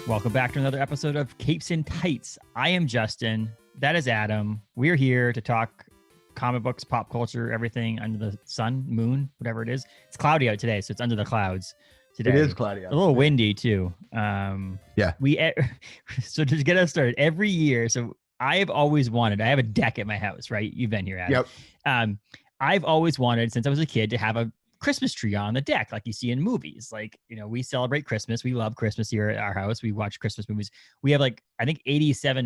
Welcome back to another episode of Capes and Tights. I am Justin. That is Adam. We're here to talk comic books, pop culture, everything under the sun, moon, whatever it is. It's cloudy out today, so it's under the clouds today. It is cloudy out. A little windy too. Yeah. So to get us started, every year, so I have always wanted, I have a deck at my house, right? You've been here, Adam. Yep. I've always wanted, since I was a kid, to have a Christmas tree on the deck like you see in movies. Like, you know, we celebrate Christmas. We love Christmas here at our house. We watch Christmas movies. We have like, I think 87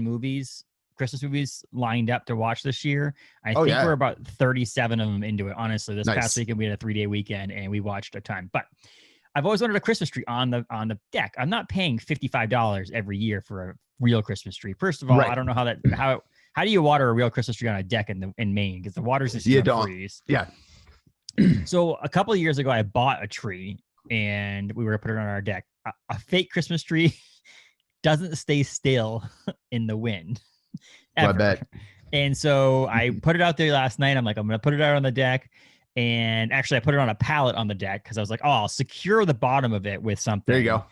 Christmas movies lined up to watch this year. I think we're about 37 of them into it. Honestly, this past weekend we had a 3-day weekend and we watched a ton. But I've always wanted a Christmas tree on the deck. I'm not paying $55 every year for a real Christmas tree. First of all, I don't know how do you water a real Christmas tree on a deck in Maine? Because the water's just gonna freeze. Yeah. So a couple of years ago, I bought a tree and we were put it on our deck. A fake Christmas tree doesn't stay still in the wind. I bet. And so I put it out there last night. I'm like, I'm going to put it out on the deck. And actually, I put it on a pallet on the deck because I was like, oh, I'll secure the bottom of it with something. There you go.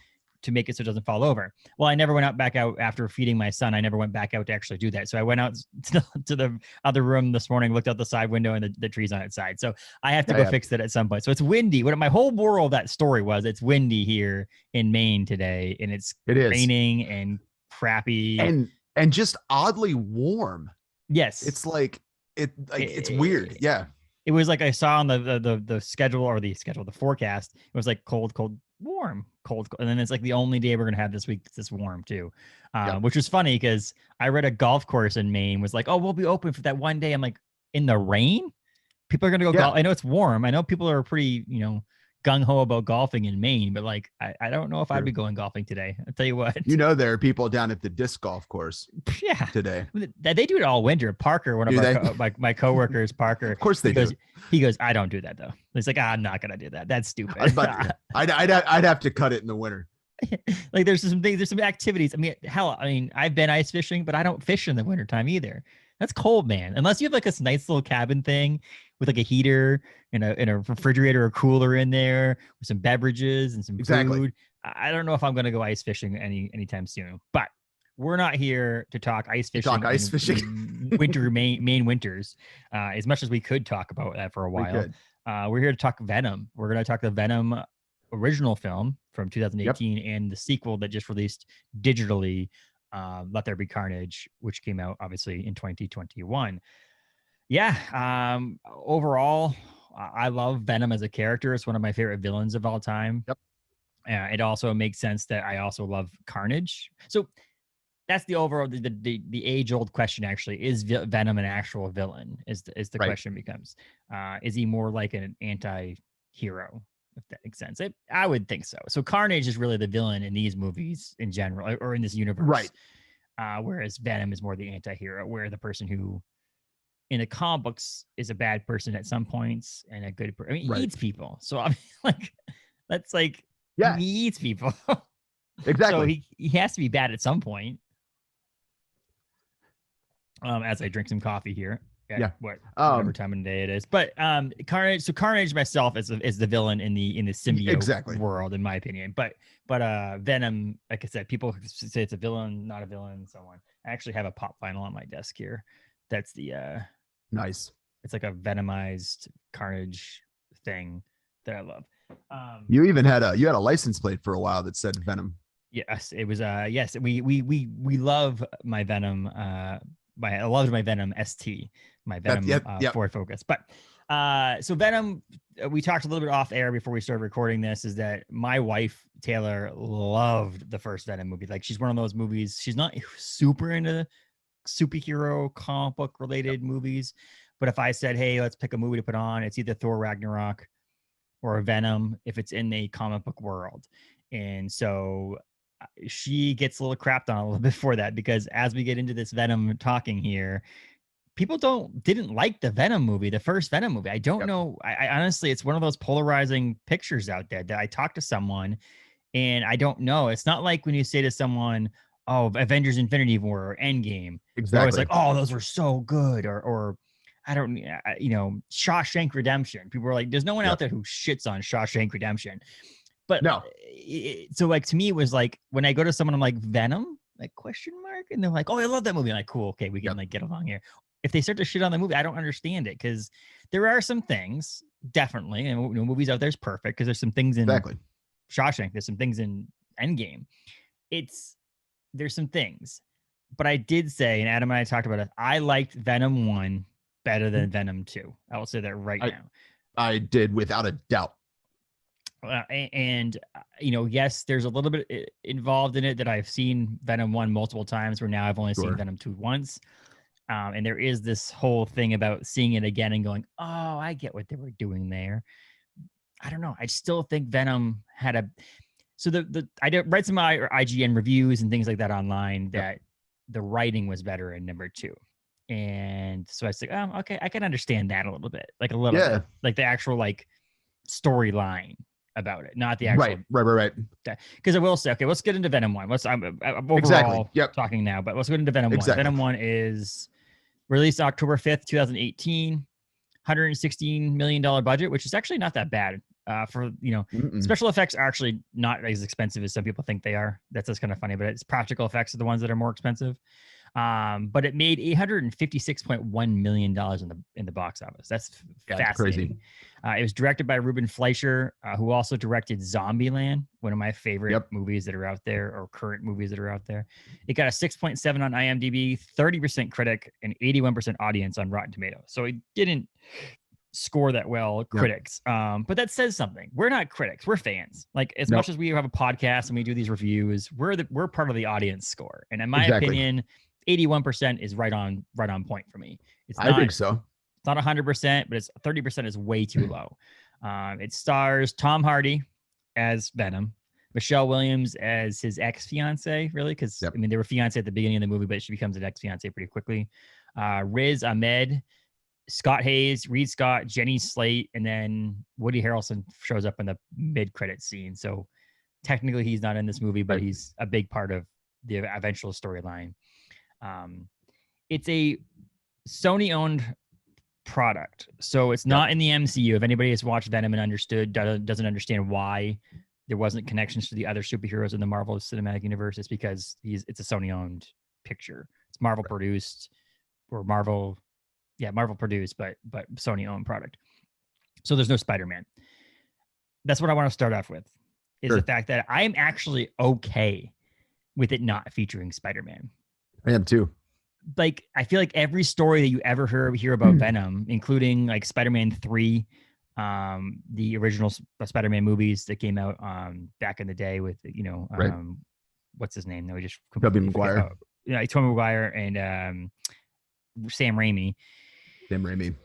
To make it so it doesn't fall over. Well, I never went back out after feeding my son. I never went back out to actually do that. So I went out to the other room this morning, looked out the side window, and the tree's on its side. So I have to go fix it at some point. So it's windy. What my whole moral of that story was, it's windy here in Maine today, and it is raining and crappy and just oddly warm. Yes, it's like it's weird. Yeah, it was like I saw on the schedule or the forecast. It was like cold, warm, cold, and then it's like the only day we're gonna have this week that's this warm too, which was funny because I read a golf course in Maine was like, oh, we'll be open for that one day. I'm like, in the rain, people are gonna go golf. I know it's warm. I know people are pretty gung ho about golfing in Maine, but like I don't know if I'd be going golfing today. I'll tell you what. There are people down at the disc golf course. Yeah, today they do it all winter. Parker, one of my coworkers, Parker. Of course they do. He goes, I don't do that though. He's like, I'm not gonna do that. That's stupid. I'd have to cut it in the winter. Like there's some activities. I mean, I've been ice fishing, but I don't fish in the wintertime either. That's cold, man. Unless you have like this nice little cabin thing with like a heater and a refrigerator or cooler in there with some beverages and some food. I don't know if I'm going to go ice fishing anytime soon, but we're not here to talk ice fishing. Winter Maine winters, as much as we could talk about that for a while. We're here to talk Venom. We're going to talk the Venom original film from 2018 and the sequel that just released digitally, There Be Carnage, which came out obviously in 2021. Overall, I love Venom as a character. It's one of my favorite villains of all time. It also makes sense that I also love Carnage. So that's the overall the age-old question. Actually, is Venom an actual villain? Is the question becomes? Is he more like an anti-hero? If that makes sense. I would think so. So Carnage is really the villain in these movies in general, or in this universe, right? Whereas Venom is more the anti-hero, where the person who in the comic books is a bad person at some points and a good person. I mean, he eats people. So I mean, like, that's like, he eats people. Exactly. So he has to be bad at some point. As I drink some coffee here. Whatever time of the day it is. But Carnage. So Carnage myself is the villain in the symbiote world, in my opinion. But Venom, like I said, people say it's a villain, not a villain, and so on. I actually have a pop vinyl on my desk here. That's the nice. It's like a Venomized Carnage thing that I love. You even had a license plate for a while that said Venom. Yes, it was. Yes, we love my Venom. I loved my Venom ST, my Venom Ford Focus. But so Venom, we talked a little bit off air before we started recording this. Is that my wife Taylor loved the first Venom movie? Like, she's one of those movies. She's not super into superhero comic book related movies, but if I said, hey, let's pick a movie to put on, it's either Thor Ragnarok or Venom if it's in a comic book world. And so she gets a little crapped on a little bit for that, because as we get into this Venom talking here, people didn't like the Venom movie, the first Venom movie. I don't know. I honestly, it's one of those polarizing pictures out there that I talked to someone and I don't know. It's not like when you say to someone, oh, Avengers Infinity War or Endgame. Exactly. It's like, oh, those were so good. Or I don't, Shawshank Redemption. People were like, there's no one out there who shits on Shawshank Redemption. But no. So like to me, it was like when I go to someone, I'm like, Venom, like question mark, and they're like, oh, I love that movie. I'm like, cool, okay, we can like get along here. If they start to shit on the movie, I don't understand it, because there are some things definitely, and movies out there is perfect, because there's some things in Shawshank, there's some things in Endgame. There's some things, but I did say, and Adam and I talked about it, I liked Venom 1 better than Venom 2. I will say that now. I did, without a doubt. And yes, there's a little bit involved in it that I've seen Venom 1 multiple times, where now I've only seen Venom 2 once. And there is this whole thing about seeing it again and going, oh, I get what they were doing there. I don't know. I still think Venom had so I read some IGN reviews and things like that online that the writing was better in number 2. And so I was like, oh, okay, I can understand that a little bit. Like a little bit. Like the actual like storyline about it, not the actual right. Because I will say, okay, let's get into Venom 1. I'm overall talking now, but let's get into Venom 1. Venom 1 is released October 5th, 2018, $116 million budget, which is actually not that bad. For special effects are actually not as expensive as some people think they are. That's just kind of funny, but it's practical effects are the ones that are more expensive. But it made $856.1 million in the box office. That's fascinating. Crazy. It was directed by Ruben Fleischer, who also directed Zombieland, one of my favorite movies that are out there, or current movies that are out there. It got a 6.7 on IMDb, 30% critic, and 81% audience on Rotten Tomatoes. So it didn't score that well, critics. But that says something. We're not critics, we're fans. Like as much as we have a podcast and we do these reviews, we're part of the audience score. And in my opinion, 81% is right on point for me. I think so. It's not 100%, but it's 30% is way too low. It stars Tom Hardy as Venom, Michelle Williams as his ex-fiance, really, because I mean they were fiancé at the beginning of the movie, but she becomes an ex-fiance pretty quickly. Riz Ahmed, Scott Hayes, Reed Scott, Jenny Slate, and then Woody Harrelson shows up in the mid-credit scene. So technically he's not in this movie, but he's a big part of the eventual storyline. It's a Sony-owned product, so it's not in the MCU. If anybody has watched Venom and doesn't understand why there wasn't connections to the other superheroes in the Marvel Cinematic Universe, it's because it's a Sony-owned picture. It's Marvel produced, or Marvel produced, but Sony-owned product. So there's no Spider-Man. That's what I want to start off with, is the fact that I'm actually okay with it not featuring Spider-Man. I am too. Like, I feel like every story that you ever hear about Venom, including like Spider-Man 3, the original Spider-Man movies that came out back in the day with, what's his name? No, we just Tobey Maguire. Tobey Maguire and Sam Raimi.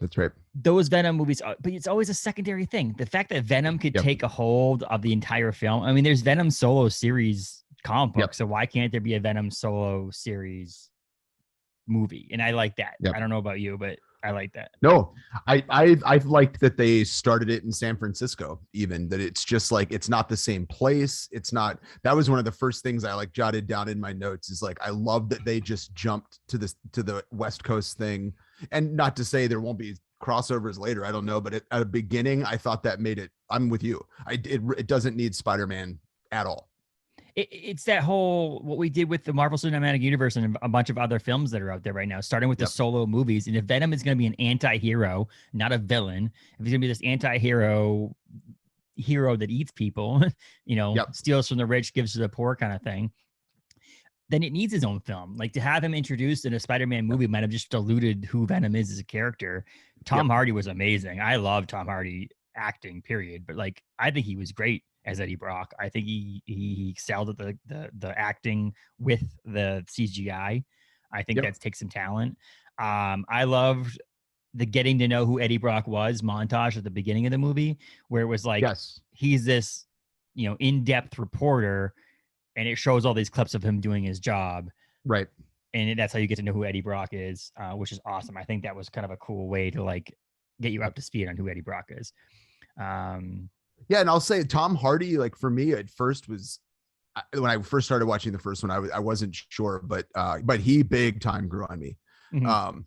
That's right. Those Venom movies, but it's always a secondary thing. The fact that Venom could take a hold of the entire film. I mean, there's Venom solo series comic book, so why can't there be a Venom solo series movie? And I like that. I don't know about you, but I like that. No, I've liked that they started it in San Francisco, even that it's just like, it's not the same place. It's not, that was one of the first things I like jotted down in my notes, is like, I love that they just jumped to the West Coast thing. And not to say there won't be crossovers later, I don't know, but at the beginning, I thought that made it, I'm with you. It doesn't need Spider-Man at all. It's that whole, what we did with the Marvel Cinematic Universe and a bunch of other films that are out there right now, starting with the solo movies. And if Venom is going to be an anti-hero, not a villain, if he's going to be this anti-hero that eats people, steals from the rich, gives to the poor kind of thing, then it needs his own film. Like, to have him introduced in a Spider-Man movie might have just diluted who Venom is as a character. Tom Hardy was amazing. I love Tom Hardy acting, period. But like, I think he was great as Eddie Brock. I think he excelled at the acting with the CGI. I think that takes some talent. I loved the getting to know who Eddie Brock was montage at the beginning of the movie, where it was like, he's this, in-depth reporter, and it shows all these clips of him doing his job. Right. And that's how you get to know who Eddie Brock is, which is awesome. I think that was kind of a cool way to like get you up to speed on who Eddie Brock is. Yeah, and I'll say Tom Hardy, like for me at first when I first started watching the first one, I wasn't sure, but he big time grew on me. Mm-hmm.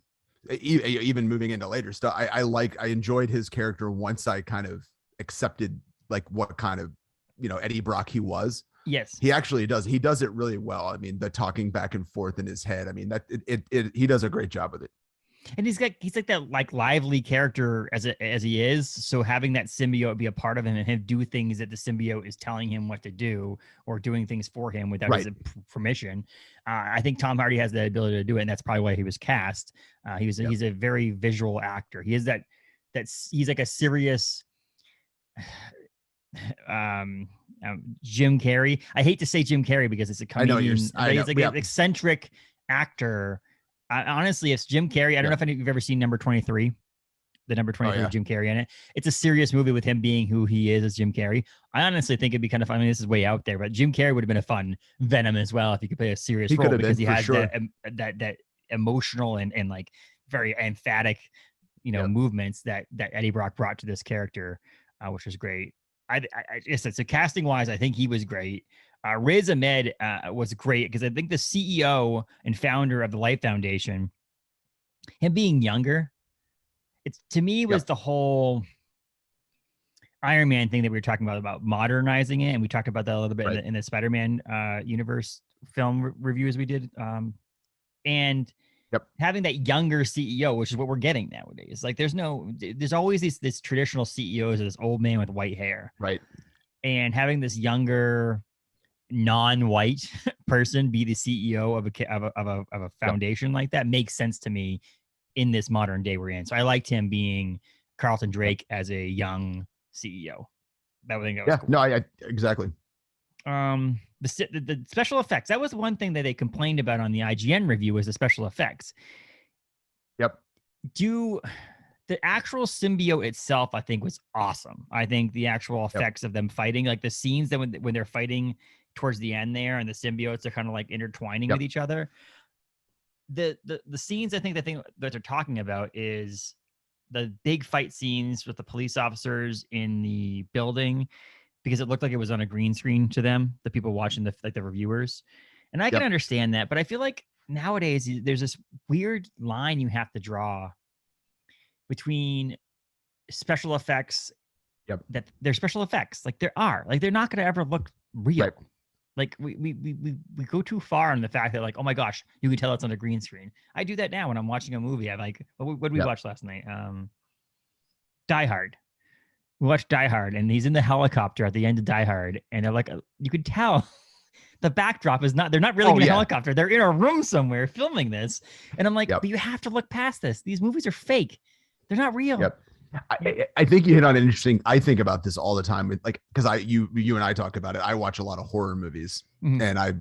Even moving into later stuff, I enjoyed his character once I kind of accepted like what kind of Eddie Brock he was. Yes, he actually does. He does it really well. I mean, the talking back and forth in his head. I mean, that he does a great job with it. And he's like that like lively character as he is. So having that symbiote be a part of him and him do things that the symbiote is telling him what to do or doing things for him without his permission. I think Tom Hardy has the ability to do it, and that's probably why he was cast. He's a very visual actor. He is that's he's like a serious Jim Carrey. I hate to say Jim Carrey because it's a comedian. He's like an eccentric actor. Honestly, it's Jim Carrey. I don't know if any of you've ever seen Number 23, the Number 23 of Jim Carrey in it. It's a serious movie with him being who he is as Jim Carrey. I honestly think it'd be kind of fun. I mean, this is way out there, but Jim Carrey would have been a fun Venom as well if he could play a serious role because he has that emotional and like very emphatic, movements that Eddie Brock brought to this character, which was great. I guess it's casting wise, I think he was great. Riz Ahmed was great because I think the CEO and founder of the Life Foundation, him being younger, it's to me was the whole Iron Man thing that we were talking about modernizing it, and we talked about that a little bit in the Spider-Man universe film reviews we did, and having that younger CEO, which is what we're getting nowadays. Like there's always this traditional CEOs of this old man with white hair, right? And having this younger non-white person be the CEO of a foundation like that makes sense to me in this modern day we're in. So I liked him being Carlton Drake as a young CEO. That was cool. No, I exactly. The special effects, that was one thing that they complained about on the IGN review, was the special effects. The actual symbiote itself, I think, was awesome. I think the actual effects of them fighting, like the scenes that when they're fighting towards the end there, and the symbiotes are kind of like intertwining with each other. The scenes, I think the thing that they're talking about is the big fight scenes with the police officers in the building, because it looked like it was on a green screen to them, the people watching the reviewers. And I can understand that, but I feel like nowadays there's this weird line you have to draw between special effects that they're special effects. Like they're not going to ever look real. Right. Like we go too far in the fact that like, oh my gosh, you can tell it's on a green screen. I do that now when I'm watching a movie. I'm like, what did we watch last night? Die Hard. We watched Die Hard, and he's in the helicopter at the end of Die Hard, and they're like, you could tell the backdrop is they're not really in a helicopter. They're in a room somewhere filming this. And I'm like, but you have to look past this. These movies are fake. They're not real. I think you hit on an interesting. I think about this all the time with like, because you and I talk about it. I watch a lot of horror movies, and I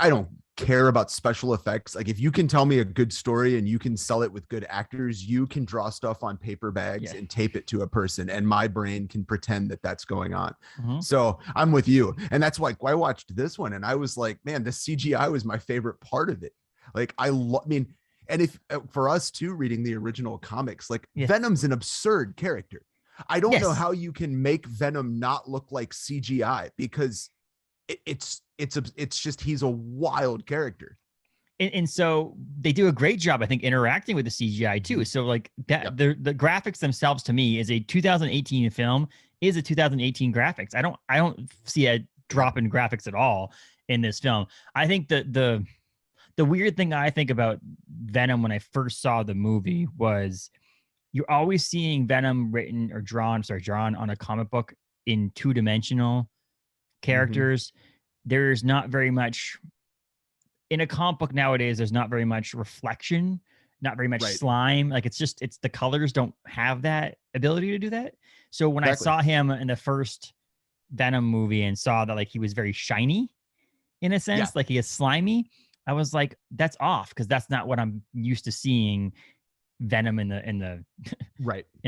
don't care about special effects. Like if you can tell me a good story and you can sell it with good actors, you can draw stuff on paper bags and tape it to a person, and my brain can pretend that that's going on. So I'm with you, and that's why I watched this one, and I was like, man, the CGI was my favorite part of it. Like and if for us too, reading the original comics, like Venom's an absurd character. I don't know how you can make Venom not look like CGI, because it's just, he's a wild character. And so they do a great job, I think, interacting with the CGI too. So like that, the graphics themselves to me is a 2018 film is a 2018 graphics. I don't see a drop in graphics at all in this film. I think the weird thing I think about Venom when I first saw the movie was you're always seeing Venom drawn on a comic book in two-dimensional characters. There's not very much in a comic book nowadays. There's not very much reflection, not very much slime. Like it's the colors don't have that ability to do that. So when I saw him in the first Venom movie and saw that like he was very shiny in a sense, like he is slimy, I was like, that's off, because that's not what I'm used to seeing Venom in the in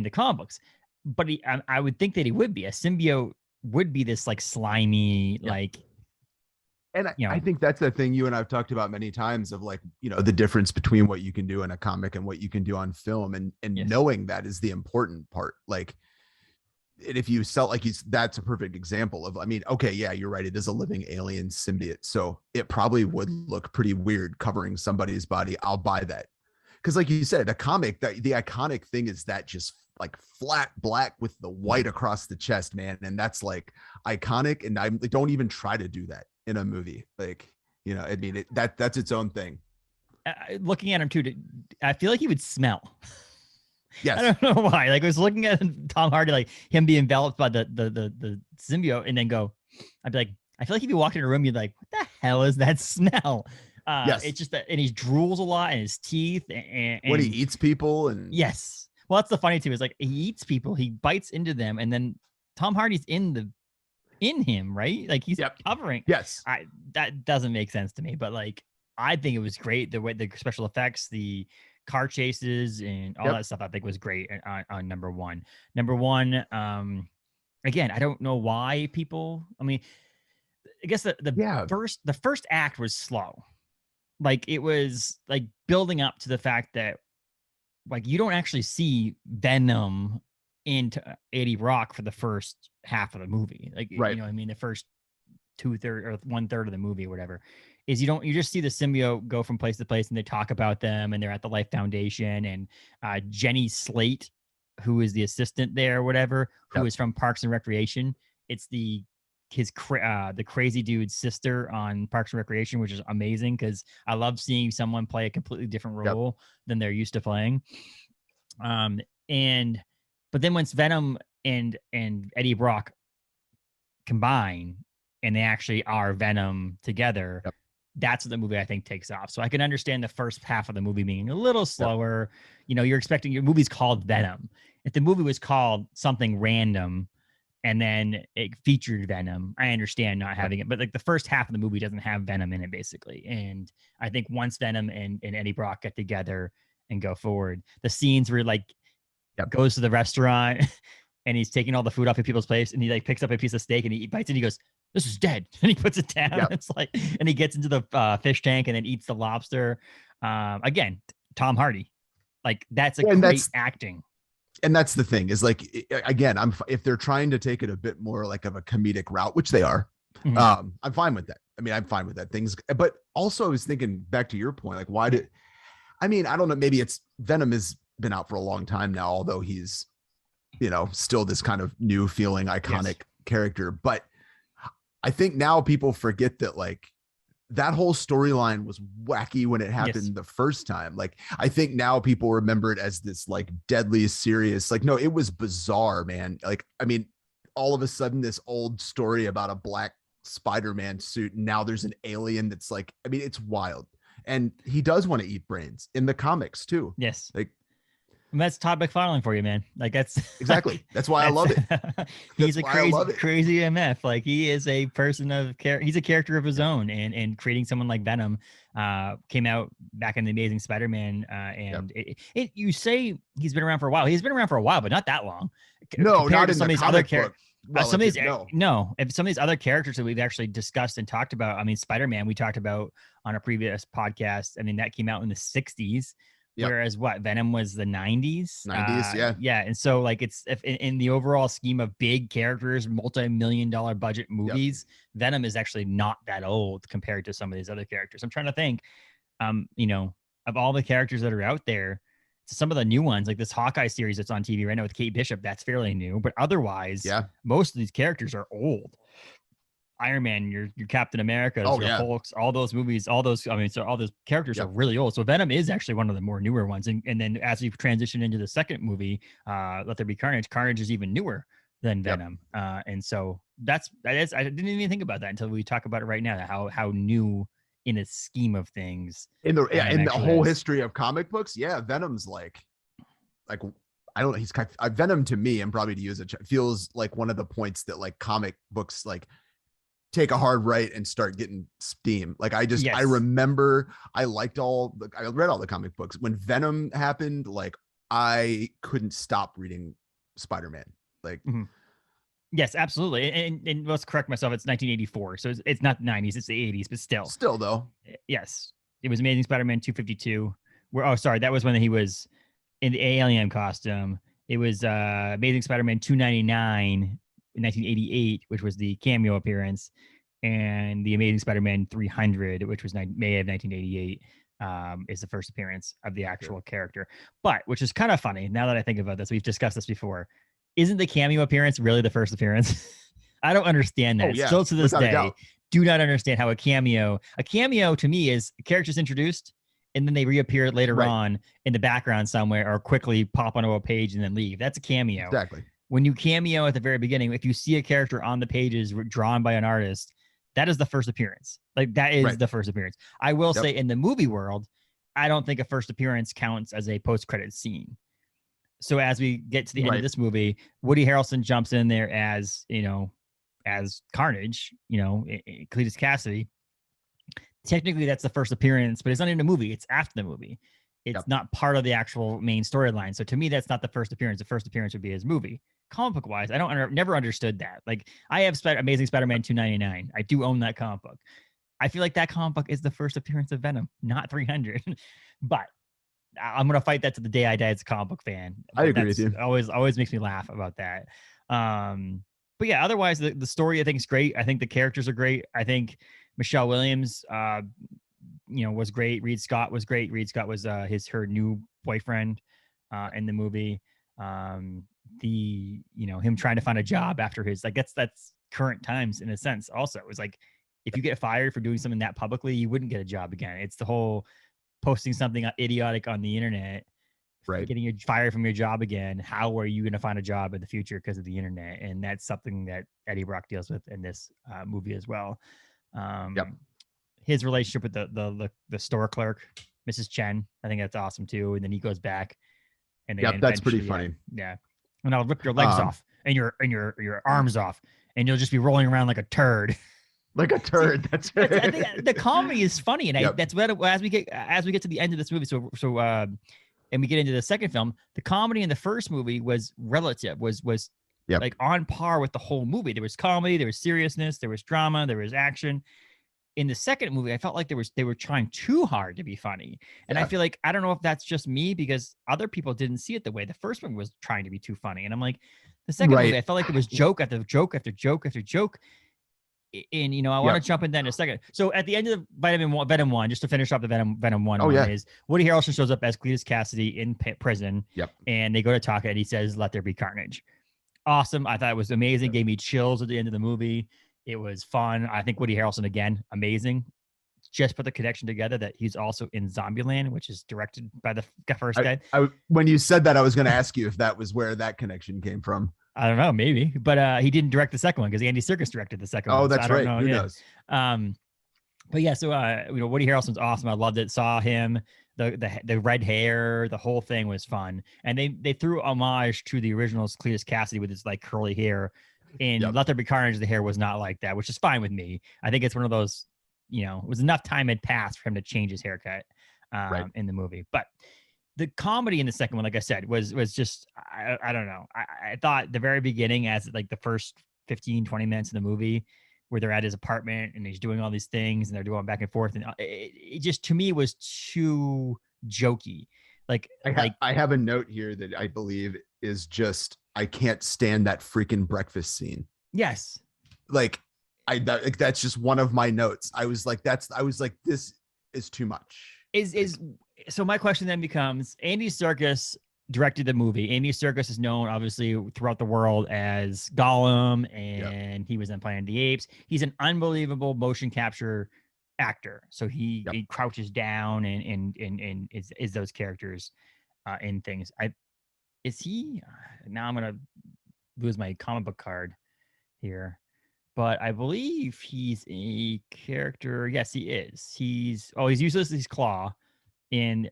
the comic books. But I would think that he would be a symbiote, would be this like slimy like. And I think that's the thing you and I've talked about many times of like, the difference between what you can do in a comic and what you can do on film, and knowing that is the important part. Like, if you sell like that's a perfect example of, you're right. It is a living alien symbiote. So it probably would look pretty weird covering somebody's body. I'll buy that. Cause like you said, a comic, the iconic thing is that just like flat black with the white across the chest, man. And that's like iconic. And I don't even try to do that in a movie. Like, you know, I mean, that's its own thing. Looking at him too, I feel like he would smell. Yes. I don't know why. Like I was looking at Tom Hardy, like him be enveloped by the symbiote, and then I'd be like, I feel like he'd be walking in a room, you'd be like, what the hell is that smell? Yes. It's just that, and he drools a lot, and his teeth, and when he eats people, and yes. Well, that's the funny too. Is like he eats people, he bites into them, and then Tom Hardy's in him, right? Like he's covering. Yes. That doesn't make sense to me, but like I think it was great the way the special effects, the car chases, and all that stuff. I think was great on number one. Again, I don't know why people. I mean, I guess the first act was slow. Like it was like building up to the fact that like you don't actually see Venom into Eddie Brock for the first half of the movie. Like, you know what I mean? The first 2/3 or 1/3 of the movie or whatever is you just see the symbiote go from place to place, and they talk about them, and they're at the Life Foundation, and Jenny Slate, who is the assistant there or whatever, who is from Parks and Recreation. It's the crazy dude's sister on Parks and Recreation, which is amazing because I love seeing someone play a completely different role than they're used to playing. But then once Venom and Eddie Brock combine and they actually are Venom together, that's what the movie I think takes off. So I can understand the first half of the movie being a little slower. You know, you're expecting your movie's called Venom. If the movie was called something random and then it featured Venom, I understand not having it, but like the first half of the movie doesn't have Venom in it basically. And I think once Venom and Eddie Brock get together and go forward, the scenes where like goes to the restaurant and he's taking all the food off of people's plates, and he like picks up a piece of steak and he bites it and he goes, "This is dead," and he puts it down. It's like, and he gets into the fish tank and then eats the lobster. Again, Tom Hardy, like that's great acting. And that's the thing is like, again, if they're trying to take it a bit more like of a comedic route, which they are, I'm fine with that. I mean, I'm fine with that but also I was thinking back to your point, like I don't know, maybe it's Venom has been out for a long time now, although he's, you know, still this kind of new feeling iconic character. But I think now people forget that like that whole storyline was wacky when it happened the first time. Like, I think now people remember it as this like deadly serious, like, no, it was bizarre, man. Like, I mean, all of a sudden this old story about a black Spider-Man suit, and now there's an alien that's like, I mean, it's wild. And he does want to eat brains in the comics too. Yes. Like, and that's Todd McFarlane for you, man. Like that's exactly. That's why I love it. He's a crazy MF. Like he is a person of he's a character of his own, and creating someone like Venom came out back in the Amazing Spider-Man. And you say he's been around for a while. He's been around for a while, but not that long. No, not in some the of these other characters. Some of these, if some of these other characters that we've actually discussed and talked about, I mean, Spider-Man, we talked about on a previous podcast. I mean, that came out in the 60s. Whereas Venom was the 90s. Yeah. And so like if in the overall scheme of big characters, multi-million-dollar budget movies, Venom is actually not that old compared to some of these other characters. I'm trying to think, you know, of all the characters that are out there, some of the new ones, like this Hawkeye series that's on TV right now with Kate Bishop, that's fairly new. But otherwise, most of these characters are old. Iron Man, your Captain America, Hulks, all those movies, all those characters are really old. So Venom is actually one of the more newer ones. And then as we transition into the second movie, Let There Be Carnage, Carnage is even newer than Venom. And so that is, I didn't even think about that until we talk about it right now, how new in a scheme of things. In the whole history of comic books, Venom's like I don't know, he's kind of, Venom to me, and probably to use it, feels like one of the points that like comic books like take a hard right and start getting steam. Like I remember I read all the comic books when Venom happened. Like I couldn't stop reading Spider-Man. Like, yes, absolutely. And let's correct myself. It's 1984. So it's not the 90s, it's the 80s, but still though. Yes. It was Amazing Spider-Man 252 that was when he was in the alien costume. It was Amazing Spider-Man 299 in 1988, which was the cameo appearance, and the Amazing Spider-Man 300, which was May of 1988. is the first appearance of the actual character. But which is kind of funny now that I think about this. We've discussed this before. Isn't the cameo appearance really the first appearance? I don't understand that. Still to this day, do not understand how a cameo to me is characters introduced and then they reappear later on in the background somewhere or quickly pop onto a page and then leave. That's a cameo. Exactly. When you cameo at the very beginning, if you see a character on the pages drawn by an artist, that is the first appearance. Like that is the first appearance. I will say in the movie world, I don't think a first appearance counts as a post-credit scene. So as we get to the end of this movie, Woody Harrelson jumps in there as, as Carnage, Cletus Cassidy. Technically that's the first appearance, but it's not in the movie. It's after the movie. It's not part of the actual main storyline. So to me, that's not the first appearance. The first appearance would be his movie. Comic book wise, never understood that. Like I have Amazing Spider-Man 299. I do own that comic book. I feel like that comic book is the first appearance of Venom, not 300. But I'm gonna fight that to the day I die as a comic book fan. I agree with you. Always makes me laugh about that. But yeah, otherwise the story I think is great. I think the characters are great. I think Michelle Williams, was great. Reed Scott was great. Reed Scott was her new boyfriend in the movie. Him trying to find a job after his that's current times in a sense. Also, it was like if you get fired for doing something that publicly, you wouldn't get a job again. It's the whole posting something idiotic on the internet, getting you fired from your job again. How are you going to find a job in the future because of the internet? And that's something that Eddie Brock deals with in this movie as well. His relationship with the store clerk, Mrs. Chen, I think that's awesome too. And then he goes back, and that's pretty funny. Yeah, and I'll rip your legs off and your arms off, and you'll just be rolling around like a turd. Like a turd. That's I think the comedy is funny, and that's what as we get to the end of this movie. And we get into the second film. The comedy in the first movie was relative, was like on par with the whole movie. There was comedy, there was seriousness, there was drama, there was action. In the second movie, I felt like they were trying too hard to be funny. And I feel like, I don't know if that's just me because other people didn't see it the way the first one was trying to be too funny. And I'm like, the second movie, I felt like it was joke after joke after joke after joke. And, I want to jump in that in a second. So at the end of Venom 1, just to finish up the Venom 1 is Woody Harrelson shows up as Cletus Cassidy in prison. And they go to talk and he says, "Let there be carnage." Awesome. I thought it was amazing. Gave me chills at the end of the movie. It was fun. I think Woody Harrelson, again, amazing. Just put the connection together that he's also in Zombieland, which is directed by the first guy. When you said that, I was going to ask you if that was where that connection came from. I don't know, maybe. But he didn't direct the second one because Andy Serkis directed the second one. Oh, that's right. Who knows? But yeah, so Woody Harrelson's awesome. I loved it. Saw him. The red hair, the whole thing was fun. And they threw homage to the original Cletus Cassidy with his like curly hair. In Let There Be Carnage, the hair was not like that, which is fine with me. I think it's one of those, it was enough time had passed for him to change his haircut in the movie. But the comedy in the second one, like I said, was just, I don't know. I thought the very beginning, as like the first 15, 20 minutes of the movie, where they're at his apartment and he's doing all these things and they're going back and forth. And it just, to me, was too jokey. Like I have a note here that I believe is just, I can't stand that freaking breakfast scene. Yes. Like that's just one of my notes. I was like, this is too much. So my question then becomes, Andy Serkis directed the movie. Andy Serkis is known obviously throughout the world as Gollum, and he was in Planet of the Apes. He's an unbelievable motion capture actor. So he crouches down and is those characters in things. Now I'm gonna lose my comic book card here, but I believe he's a character. Yes, he is. He's useless as Claw in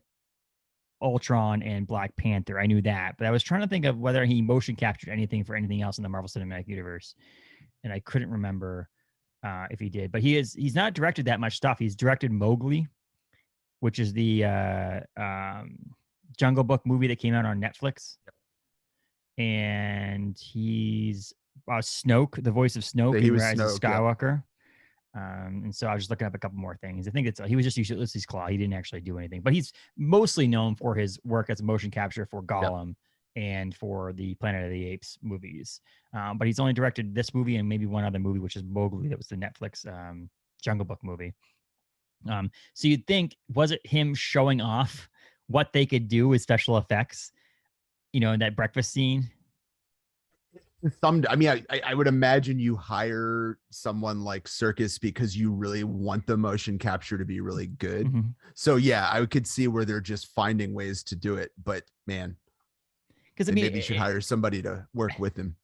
Ultron and Black Panther. I knew that, but I was trying to think of whether he motion captured anything for anything else in the Marvel Cinematic Universe, and I couldn't remember if he did. But he's not directed that much stuff. He's directed Mowgli, which is the Jungle Book movie that came out on Netflix, and he's Snoke, the voice of Snoke in Rise of Skywalker. And so I was just looking up a couple more things. I think he was just Ulysses Claw. He didn't actually do anything, but he's mostly known for his work as a motion capture for Gollum and for the Planet of the Apes movies. But he's only directed this movie and maybe one other movie, which is Mowgli. That was the Netflix Jungle Book movie. So you'd think, was it him showing off what they could do with special effects, in that breakfast scene? I would imagine you hire someone like Circus because you really want the motion capture to be really good. Mm-hmm. So yeah, I could see where they're just finding ways to do it. But man, because maybe you should hire somebody to work with him.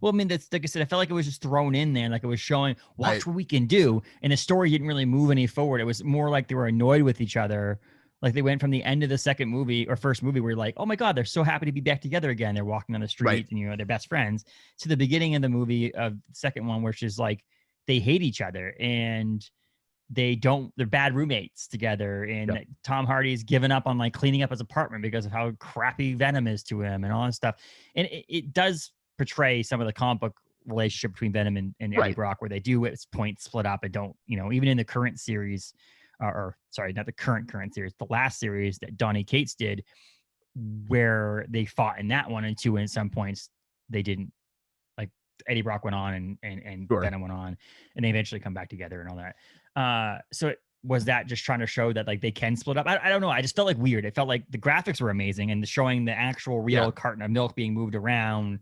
Well, I mean, that's like I said, I felt like it was just thrown in there, like it was showing, watch what we can do, and the story didn't really move any forward. It was more like they were annoyed with each other. Like they went from the end of the second movie or first movie where you're like, oh my God, they're so happy to be back together again. They're walking on the street and, they're best friends, to the beginning of the movie of the second one, which is like they hate each other and they're bad roommates together. And Tom Hardy's given up on like cleaning up his apartment because of how crappy Venom is to him and all this stuff. And it does portray some of the comic book relationship between Venom and Eddie Brock, where they do at points split up and don't, even in the current series, or sorry, not the current series, the last series that Donny Cates did, where they fought in that one and two, and at some points they didn't, like Eddie Brock went on and Venom went on, and they eventually come back together and all that. So was that just trying to show that like they can split up? I don't know. I just felt like weird. It felt like the graphics were amazing and showing the actual real carton of milk being moved around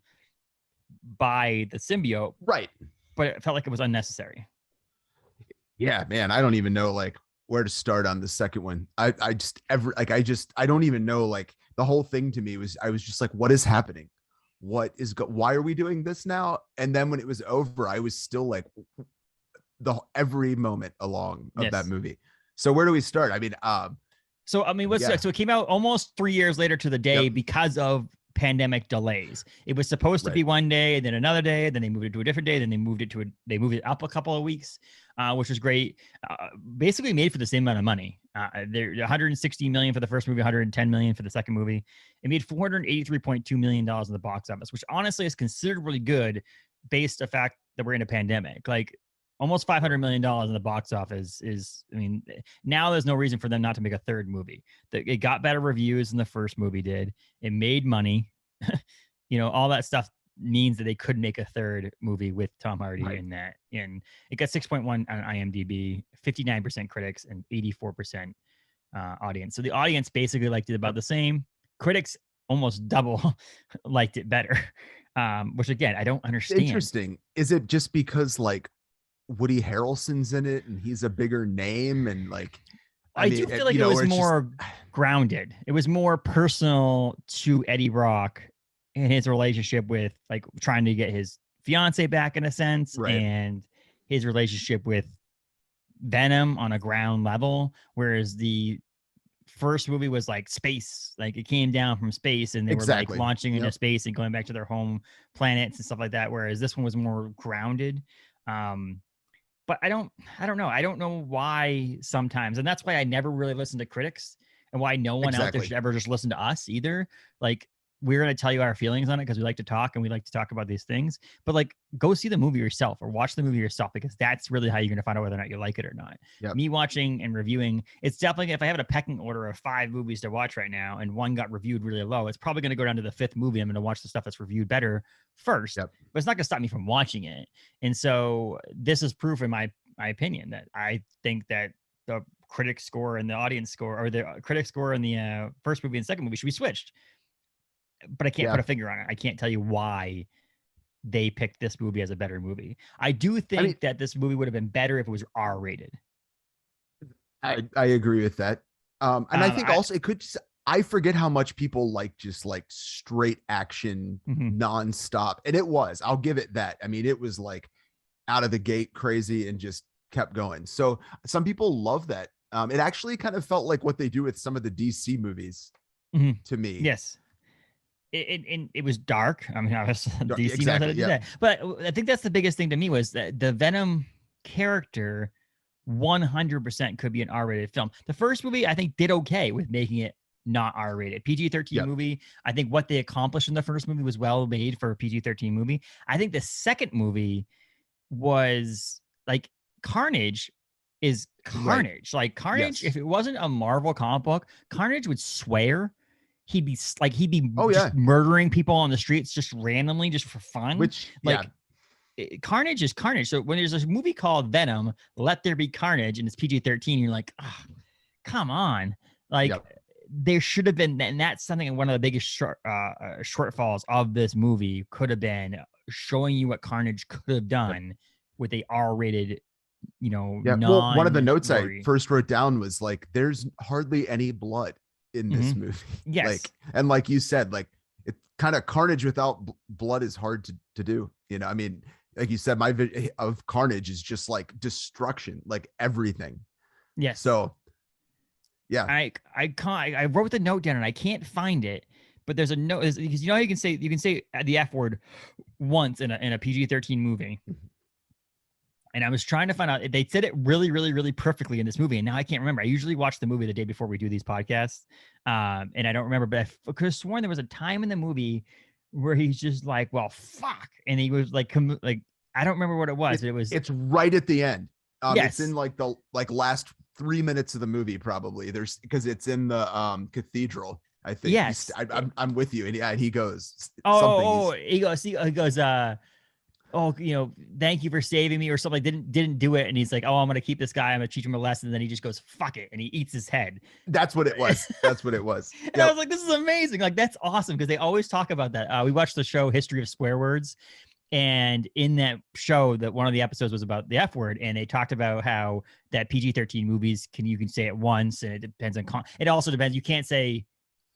by the symbiote. Right. But it felt like it was unnecessary. Yeah, man. I don't even know like where to start on the second one. I don't even know, like the whole thing to me was, I was just like, what is happening? Why are we doing this now? And then when it was over, I was still like every moment along of that movie. So where do we start? I mean, so it came out almost 3 years later to the day because of pandemic delays. It was supposed to be one day, then another day, then they moved it to a different day, then they moved it up a couple of weeks, which was great. Basically made for the same amount of money. They're 160 million for the first movie, 110 million for the second movie. It made 483.2 million dollars in the box office, which honestly is considerably good based on the fact that we're in a pandemic. Like almost $500 million in the box office is, I mean, now there's no reason for them not to make a third movie. It got better reviews than the first movie did. It made money. All that stuff means that they could make a third movie with Tom Hardy in that. And it got 6.1 on IMDb, 59% critics and 84% audience. So the audience basically liked it about the same. Critics almost double liked it better, which again, I don't understand. Interesting. Is it just because like Woody Harrelson's in it and he's a bigger name, and like I do feel like it was more grounded. It was more personal to Eddie Brock and his relationship with like trying to get his fiance back in a sense, and his relationship with Venom on a ground level, whereas the first movie was like space, like it came down from space and they were like launching into space and going back to their home planets and stuff like that, whereas this one was more grounded. But I don't know. I don't know why sometimes. And that's why I never really listen to critics, and why no one out there should ever just listen to us either. Like, we're going to tell you our feelings on it because we like to talk and we like to talk about these things. But like, go see the movie yourself or watch the movie yourself, because that's really how you're going to find out whether or not you like it or not. Me watching and reviewing, it's definitely, if I have a pecking order of 5 movies to watch right now and one got reviewed really low, it's probably going to go down to the 5th movie. I'm going to watch the stuff that's reviewed better first, but it's not going to stop me from watching it. And so this is proof, in my opinion, that I think that the critic score and the audience score, or the critic score in the first movie and second movie, should be switched. But I can't put a finger on it. I can't tell you why they picked this movie as a better movie. I do think that this movie would have been better if it was R-rated. I agree with that. And I think also it could, I forget how much people like just like straight action nonstop. And it was, I'll give it that. I mean, it was like out of the gate crazy and just kept going. So some people love that. It actually kind of felt like what they do with some of the DC movies to me. Yes. It was dark. I mean, DC knows how to do that. But I think that's the biggest thing to me, was that the Venom character 100% could be an R-rated film. The first movie, I think, did okay with making it not R-rated. PG-13 movie. I think what they accomplished in the first movie was well made for a PG-13 movie. I think the second movie was like Carnage is Carnage. Like Carnage, if it wasn't a Marvel comic book, Carnage would swear. He'd be just murdering people on the streets just randomly, just for fun. Which, Carnage is Carnage. So when there's a movie called Venom, Let There Be Carnage, and it's PG-13, you're like, oh, come on. Like, there should have been, and that's something, one of the biggest shortfalls of this movie could have been showing you what Carnage could have done with a R-rated, well, one of the notes I first wrote down was like, there's hardly any blood in this movie. Yes. Like, and like you said, like, it kind of Carnage without blood is hard to do. I mean, like you said, my vision of Carnage is just like destruction, like everything. Yes. So yeah, I wrote the note down and I can't find it, but there's a note, because you can say the F word once in a PG-13 movie. And I was trying to find out, they said it really, really, really perfectly in this movie. And now I can't remember. I usually watch the movie the day before we do these podcasts. And I don't remember, but I could have sworn there was a time in the movie where he's just like, well, fuck. And he was like, I don't remember what it was. It's right at the end. Yes. It's in like the last 3 minutes of the movie, probably. Because it's in the cathedral, I think. Yes. I'm with you. And he goes, he goes, thank you for saving me or something. Didn't do it. And he's like, oh, I'm going to keep this guy. I'm going to teach him a lesson. And then he just goes, fuck it. And he eats his head. That's what it was. And I was like, this is amazing. Like, that's awesome. Because they always talk about that. We watched the show History of Swear Words. And in that show, that one of the episodes was about the F word. And they talked about how that PG-13 movies you can say it once. And it depends on, it also depends. You can't say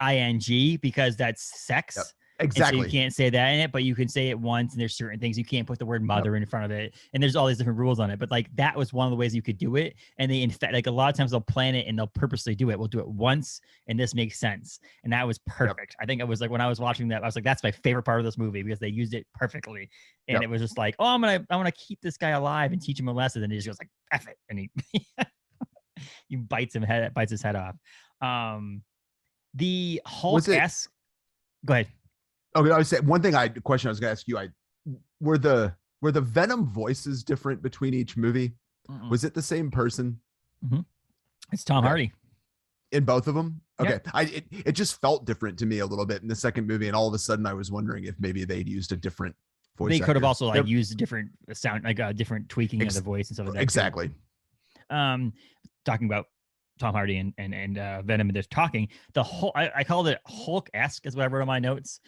ing because that's sex. Yep. Exactly. So you can't say that in it, but you can say it once, and there's certain things you can't put the word mother in front of it, and there's all these different rules on it. But like, that was one of the ways you could do it. And they, in fact, like, a lot of times they'll plan it and they'll purposely do it. We'll do it once, and this makes sense, and that was perfect. I think it was like, when I was watching that, I was like, that's my favorite part of this movie, because they used it perfectly. And it was just like, oh, I'm gonna keep this guy alive and teach him a lesson, and he just goes like, F it, and he bites his head off. The Hulk-esque. Go ahead. Okay, I was saying one question I was going to ask you. Were the Venom voices different between each movie? Was it the same person? It's Tom Hardy in both of them. Okay, it just felt different to me a little bit in the second movie, and all of a sudden I was wondering if maybe they'd used a different voice. They could have also like used a different sound, like a different tweaking of the voice and stuff like that. Exactly. Talking about Tom Hardy and Venom, and they're talking the whole. I called it Hulk-esque, is what I wrote on my notes.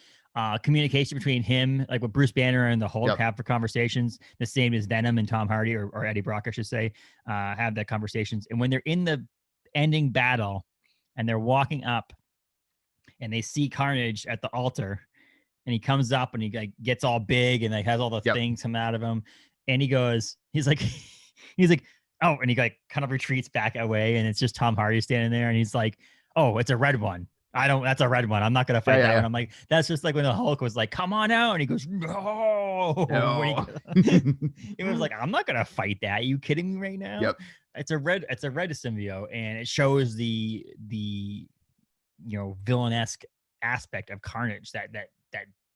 Communication between him, like what Bruce Banner and the Hulk have for conversations, the same as Venom and Tom Hardy, or Eddie Brock, I should say, have that conversations. And when they're in the ending battle and they're walking up and they see Carnage at the altar, and he comes up and he like gets all big and like has all the things come out of him, and he's like, oh, and he like kind of retreats back away, and it's just Tom Hardy standing there, and he's like, oh, it's a red one. That's a red one. I'm not going to fight that one. I'm like, that's just like when the Hulk was like, come on out. And he goes, no. It was like, I'm not going to fight that. Are you kidding me right now? Yep. It's a red symbiote, and it shows the villain-esque aspect of Carnage, that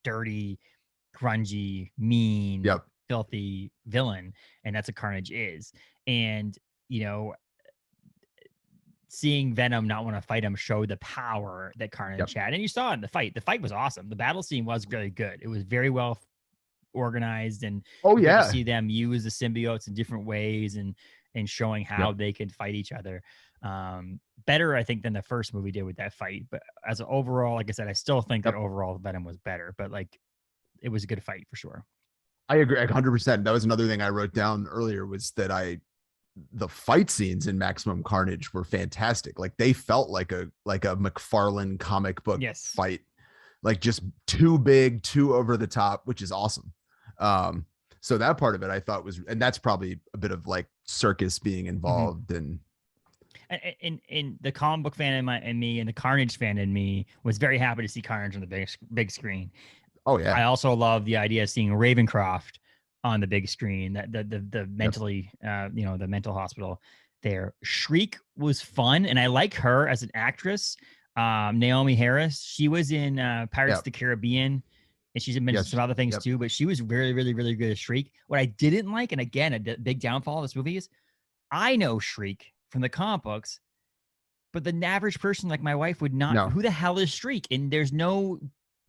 dirty, grungy, mean, filthy villain. And that's what Carnage is. And, seeing Venom not want to fight him showed the power that Carnage had. And you saw it in the fight. The fight was awesome. The battle scene was really good. It was very well organized, and see them use the symbiotes in different ways and showing how they could fight each other. Better, I think, than the first movie did with that fight. But as an overall, like I said, I still think that overall Venom was better, but like, it was a good fight for sure. I agree 100%. That was another thing I wrote down earlier, was that the fight scenes in Maximum Carnage were fantastic. Like, they felt like a McFarlane comic book fight, like just too big, too over the top, which is awesome. So that part of it I thought was, and that's probably a bit of like circus being involved. And the comic book fan in me and the Carnage fan in me was very happy to see Carnage on the big screen. Oh yeah. I also love the idea of seeing Ravencroft on the big screen, that the mentally, the mental hospital there. Shriek was fun, and I like her as an actress. Naomi Harris, she was in Pirates of the Caribbean, and she's been in some other things too, but she was really, really, really good as Shriek. What I didn't like, and again, a big downfall of this movie, is I know Shriek from the comic books, but the average person like my wife would not know who the hell is Shriek, and there's no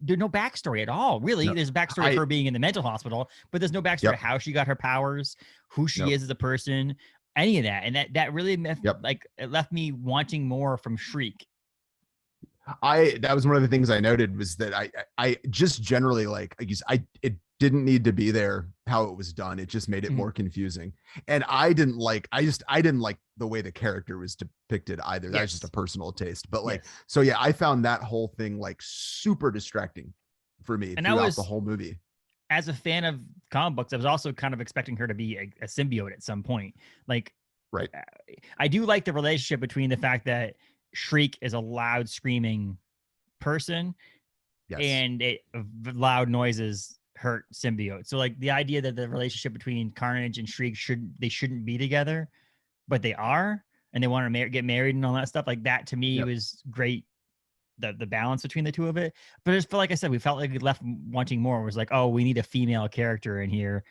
there's no backstory at all, really. No, there's a backstory of her being in the mental hospital, but there's no backstory of how she got her powers, who she is as a person, any of that. And that really like it left me wanting more from Shriek. That was one of the things I noted, was that I just generally, like it didn't need to be there how it was done. It just made it more confusing. And I didn't like the way the character was depicted either. That was just a personal taste. But like, so yeah, I found that whole thing like super distracting for me throughout the whole movie. As a fan of comic books, I was also kind of expecting her to be a symbiote at some point. Like, right. I do like the relationship between the fact that Shriek is a loud screaming person, and loud noises hurt symbiote. So like the idea that the relationship between Carnage and Shriek shouldn't be together, but they are, and they want to get married and all that stuff. Like that to me was great. The balance between the two of it, but it's like I said, we felt like we left wanting more. It was like, oh, we need a female character in here.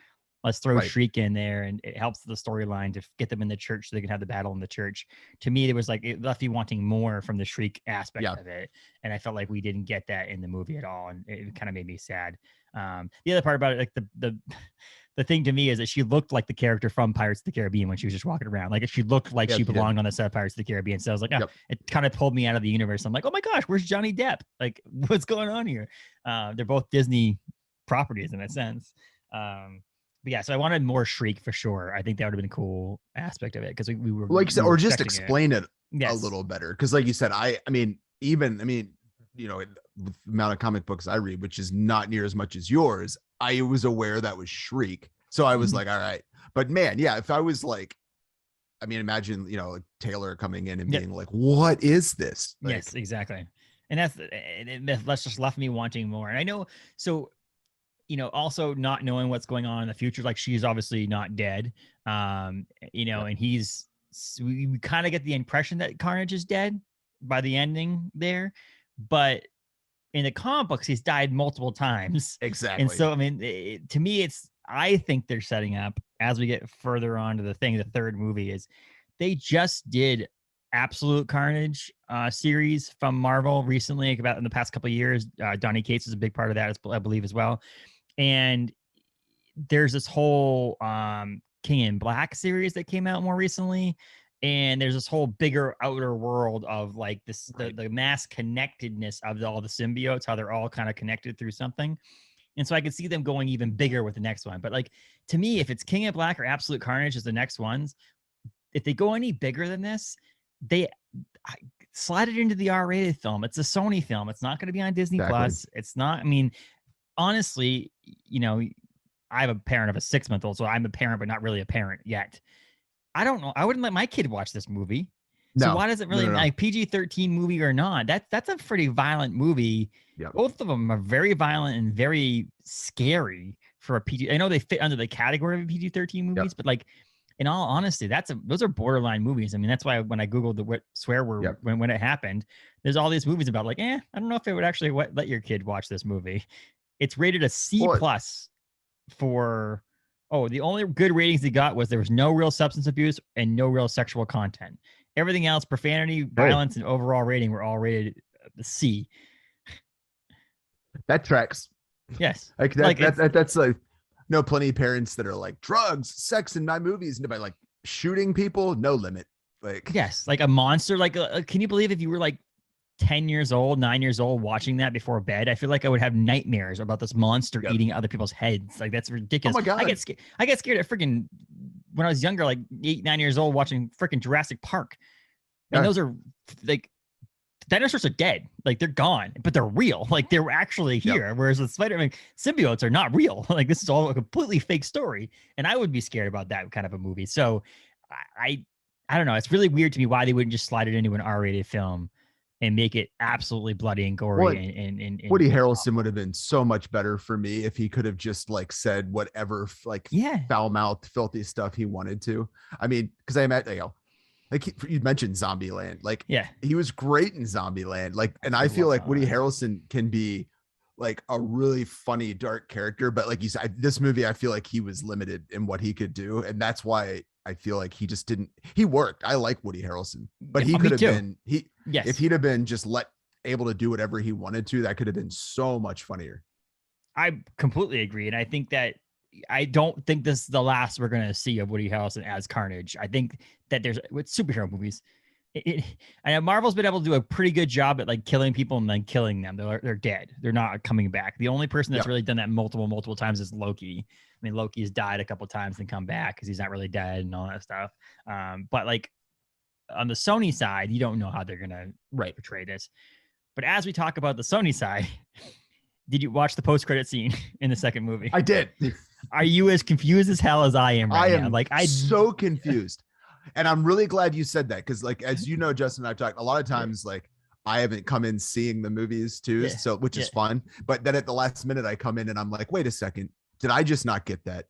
Let's throw Shriek in there, and it helps the storyline to get them in the church so they can have the battle in the church. To me, it was like it left me wanting more from the Shriek aspect of it, and I felt like we didn't get that in the movie at all, and it kind of made me sad. The other part about it, like the thing to me, is that she looked like the character from Pirates of the Caribbean when she was just walking around. Like she looked like she belonged on the set of Pirates of the Caribbean. So I was like, it kind of pulled me out of the universe. I'm like, oh my gosh, where's Johnny Depp? Like, what's going on here? They're both Disney properties in a sense. But yeah, so I wanted more Shriek for sure. I think that would have been a cool aspect of it, because we were like, or just explain it a little better. Because like you said, I mean, you know, with the amount of comic books I read, which is not near as much as yours, I was aware that was Shriek. So I was like, all right. But man, yeah, if I was like, I mean, imagine, you know, like Taylor coming in and being like, what is this? Like, yes, exactly. And that's just left me wanting more. And I know, so, you know, also not knowing what's going on in the future, like she's obviously not dead, you know, and we kind of get the impression that Carnage is dead by the ending there, but in the comic books, he's died multiple times. Exactly. And so, I mean, to me, I think they're setting up, as we get further on to the third movie, is they just did Absolute Carnage series from Marvel recently, about in the past couple of years. Donny Cates is a big part of that, I believe, as well. And there's this whole King in Black series that came out more recently. And there's this whole bigger outer world of like this, the mass connectedness of all the symbiotes, how they're all kind of connected through something. And so I could see them going even bigger with the next one. But like, to me, if it's King in Black or Absolute Carnage as the next ones, if they go any bigger than this, I slide it into the R-rated film. It's a Sony film. It's not going to be on Disney Plus. It's not, I mean, honestly, you know, I have a parent of a 6-month-old, so I'm a parent, but not really a parent yet. I don't know. I wouldn't let my kid watch this movie. So why does it really like PG-13 movie or not? That's a pretty violent movie. Yep. Both of them are very violent and very scary for a PG. I know they fit under the category of PG-13 movies, but like, in all honesty, those are borderline movies. I mean, that's why when I Googled the swear word when it happened, there's all these movies about like, I don't know if it would actually let your kid watch this movie. It's rated a C+ for, the only good ratings they got was there was no real substance abuse and no real sexual content. Everything else, profanity, violence, and overall rating were all rated C. That tracks. Yes. Like that's like, no, plenty of parents that are like drugs, sex in my movies, and by like shooting people, no limit. Like, yes, like a monster. Like, can you believe if you were like 10 years old, 9 years old, watching that before bed? I feel like I would have nightmares about this monster eating other people's heads. Like, that's ridiculous. Oh my God. I get scared at freaking, when I was younger, like 8, 9 years old, watching freaking Jurassic Park. And those are like, dinosaurs are dead. Like, they're gone, but they're real. Like, they're actually here. Whereas with Spider-Man, symbiotes are not real. Like, this is all a completely fake story. And I would be scared about that kind of a movie. So I don't know. It's really weird to me why they wouldn't just slide it into an R-rated film and make it absolutely bloody and gory. And Woody Harrelson would have been so much better for me if he could have just like said whatever, like foul-mouthed, filthy stuff he wanted to. I mean, because I imagine, you know, like you mentioned Zombieland, like he was great in Zombieland. Like, and I feel like Woody Harrelson can be like a really funny, dark character, but like you said, this movie, I feel like he was limited in what he could do. And that's why I feel like he just didn't, he worked. I like Woody Harrelson, but he could have been, if he'd have been just let able to do whatever he wanted to, that could have been so much funnier. I completely agree. And I don't think this is the last we're going to see of Woody Harrelson as Carnage. I think that with superhero movies, and Marvel's been able to do a pretty good job at like killing people and then killing them. They're dead. They're not coming back. The only person that's really done that multiple times is Loki. I mean, Loki's died a couple times and come back because he's not really dead and all that stuff. But like on the Sony side, you don't know how they're going to portray this. But as we talk about the Sony side, did you watch the post-credit scene in the second movie? I did. Are you as confused as hell as I am right now? Like, I'm so confused. And I'm really glad you said that, because like, as you know, Justin and I've talked a lot of times, like I haven't come in seeing the movies too, so which is fun. But then at the last minute I come in and I'm like, wait a second, did I just not get that?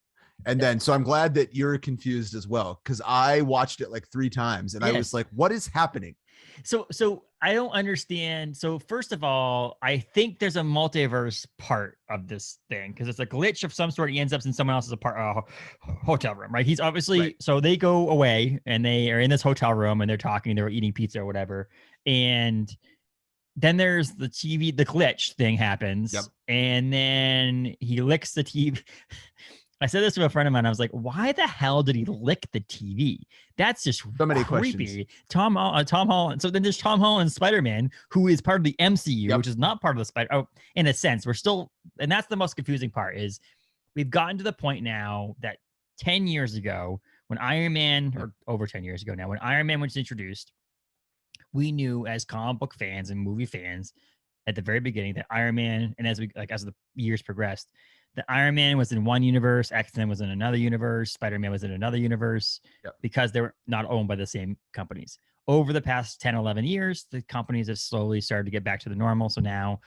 And then, so I'm glad that you're confused as well, because I watched it like 3 times and I was like, what is happening? So I don't understand. So first of all, I think there's a multiverse part of this thing, because it's a glitch of some sort. He ends up in someone else's hotel room, right? He's obviously, so they go away and they are in this hotel room and they're talking, they're eating pizza or whatever. And then there's the TV, the glitch thing happens. And then he licks the TV. I said this to a friend of mine. I was like, why the hell did he lick the TV? That's just so many creepy. Questions. Tom Holland. So then there's Tom Holland Spider-Man, who is part of the MCU, which is not part of the Spider. Oh, in a sense, we're still, and that's the most confusing part, is we've gotten to the point now that 10 years ago, when Iron Man, or over 10 years ago now, when Iron Man was introduced, we knew as comic book fans and movie fans at the very beginning that Iron Man, and as the years progressed, the Iron Man was in one universe, X-Men was in another universe, Spider-Man was in another universe, because they were not owned by the same companies. Over the past 10, 11 years, the companies have slowly started to get back to the normal. So now,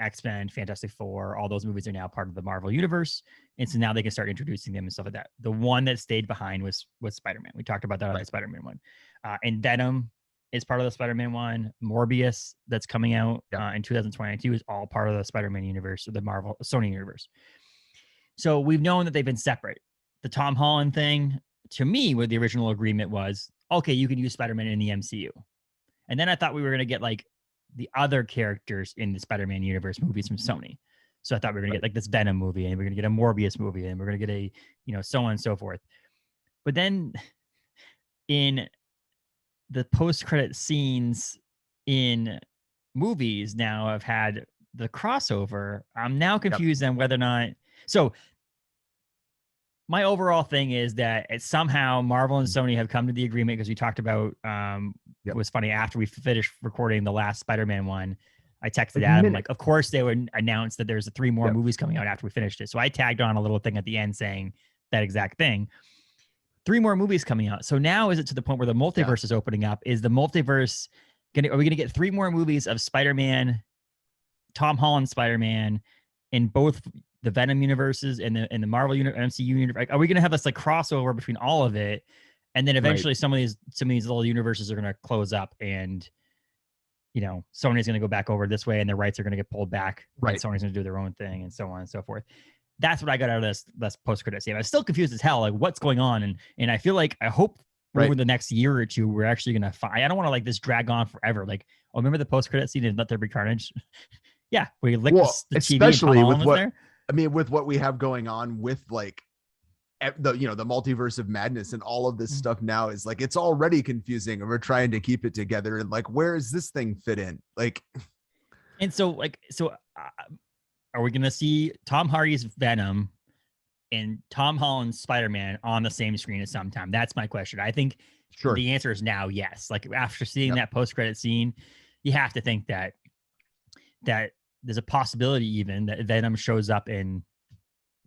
X-Men, Fantastic Four, all those movies are now part of the Marvel universe. And so now they can start introducing them and stuff like that. The one that stayed behind was Spider-Man. We talked about that on the Spider-Man one. And Venom is part of the Spider-Man one. Morbius, that's coming out in 2022, is all part of the Spider-Man universe, or the Marvel Sony universe. So we've known that they've been separate. The Tom Holland thing, to me, what the original agreement was, okay, you can use Spider-Man in the MCU. And then I thought we were going to get like the other characters in the Spider-Man universe movies from Sony. So I thought we were going to get like this Venom movie, and we're going to get a Morbius movie, and we're going to get a, so on and so forth. But then in the post-credit scenes in movies now have had the crossover. I'm now confused on whether or not. So my overall thing is that it's somehow Marvel and Sony have come to the agreement, because we talked about, it was funny, after we finished recording the last Spider-Man one, I texted Adam, like, of course they would announce that there's 3 more movies coming out after we finished it. So I tagged on a little thing at the end saying that exact thing. 3 more movies coming out. So now is it to the point where the multiverse is opening up? Is the multiverse are we going to get 3 more movies of Spider-Man, Tom Holland Spider-Man, in both the Venom universes and the Marvel MCU universe? Are we going to have this like crossover between all of it? And then eventually some of these little universes are going to close up, and, Sony's going to go back over this way and their rights are going to get pulled back. Right. And Sony's going to do their own thing, and so on and so forth. That's what I got out of this post-credit scene. I'm still confused as hell, like what's going on. And I feel like, I hope over the next year or two, we're actually going to find, I don't want to like this drag on forever. Like, remember the post-credit scene in Let There Be Carnage? We licked the TV, especially with what, there. I mean, with what we have going on with like the multiverse of madness and all of this stuff now, is like, it's already confusing, and we're trying to keep it together. And like, where does this thing fit in? Like, and so are we going to see Tom Hardy's Venom and Tom Holland's Spider-Man on the same screen at some time? That's my question. I think the answer is now yes. Like, after seeing that post-credit scene, you have to think that there's a possibility even that Venom shows up on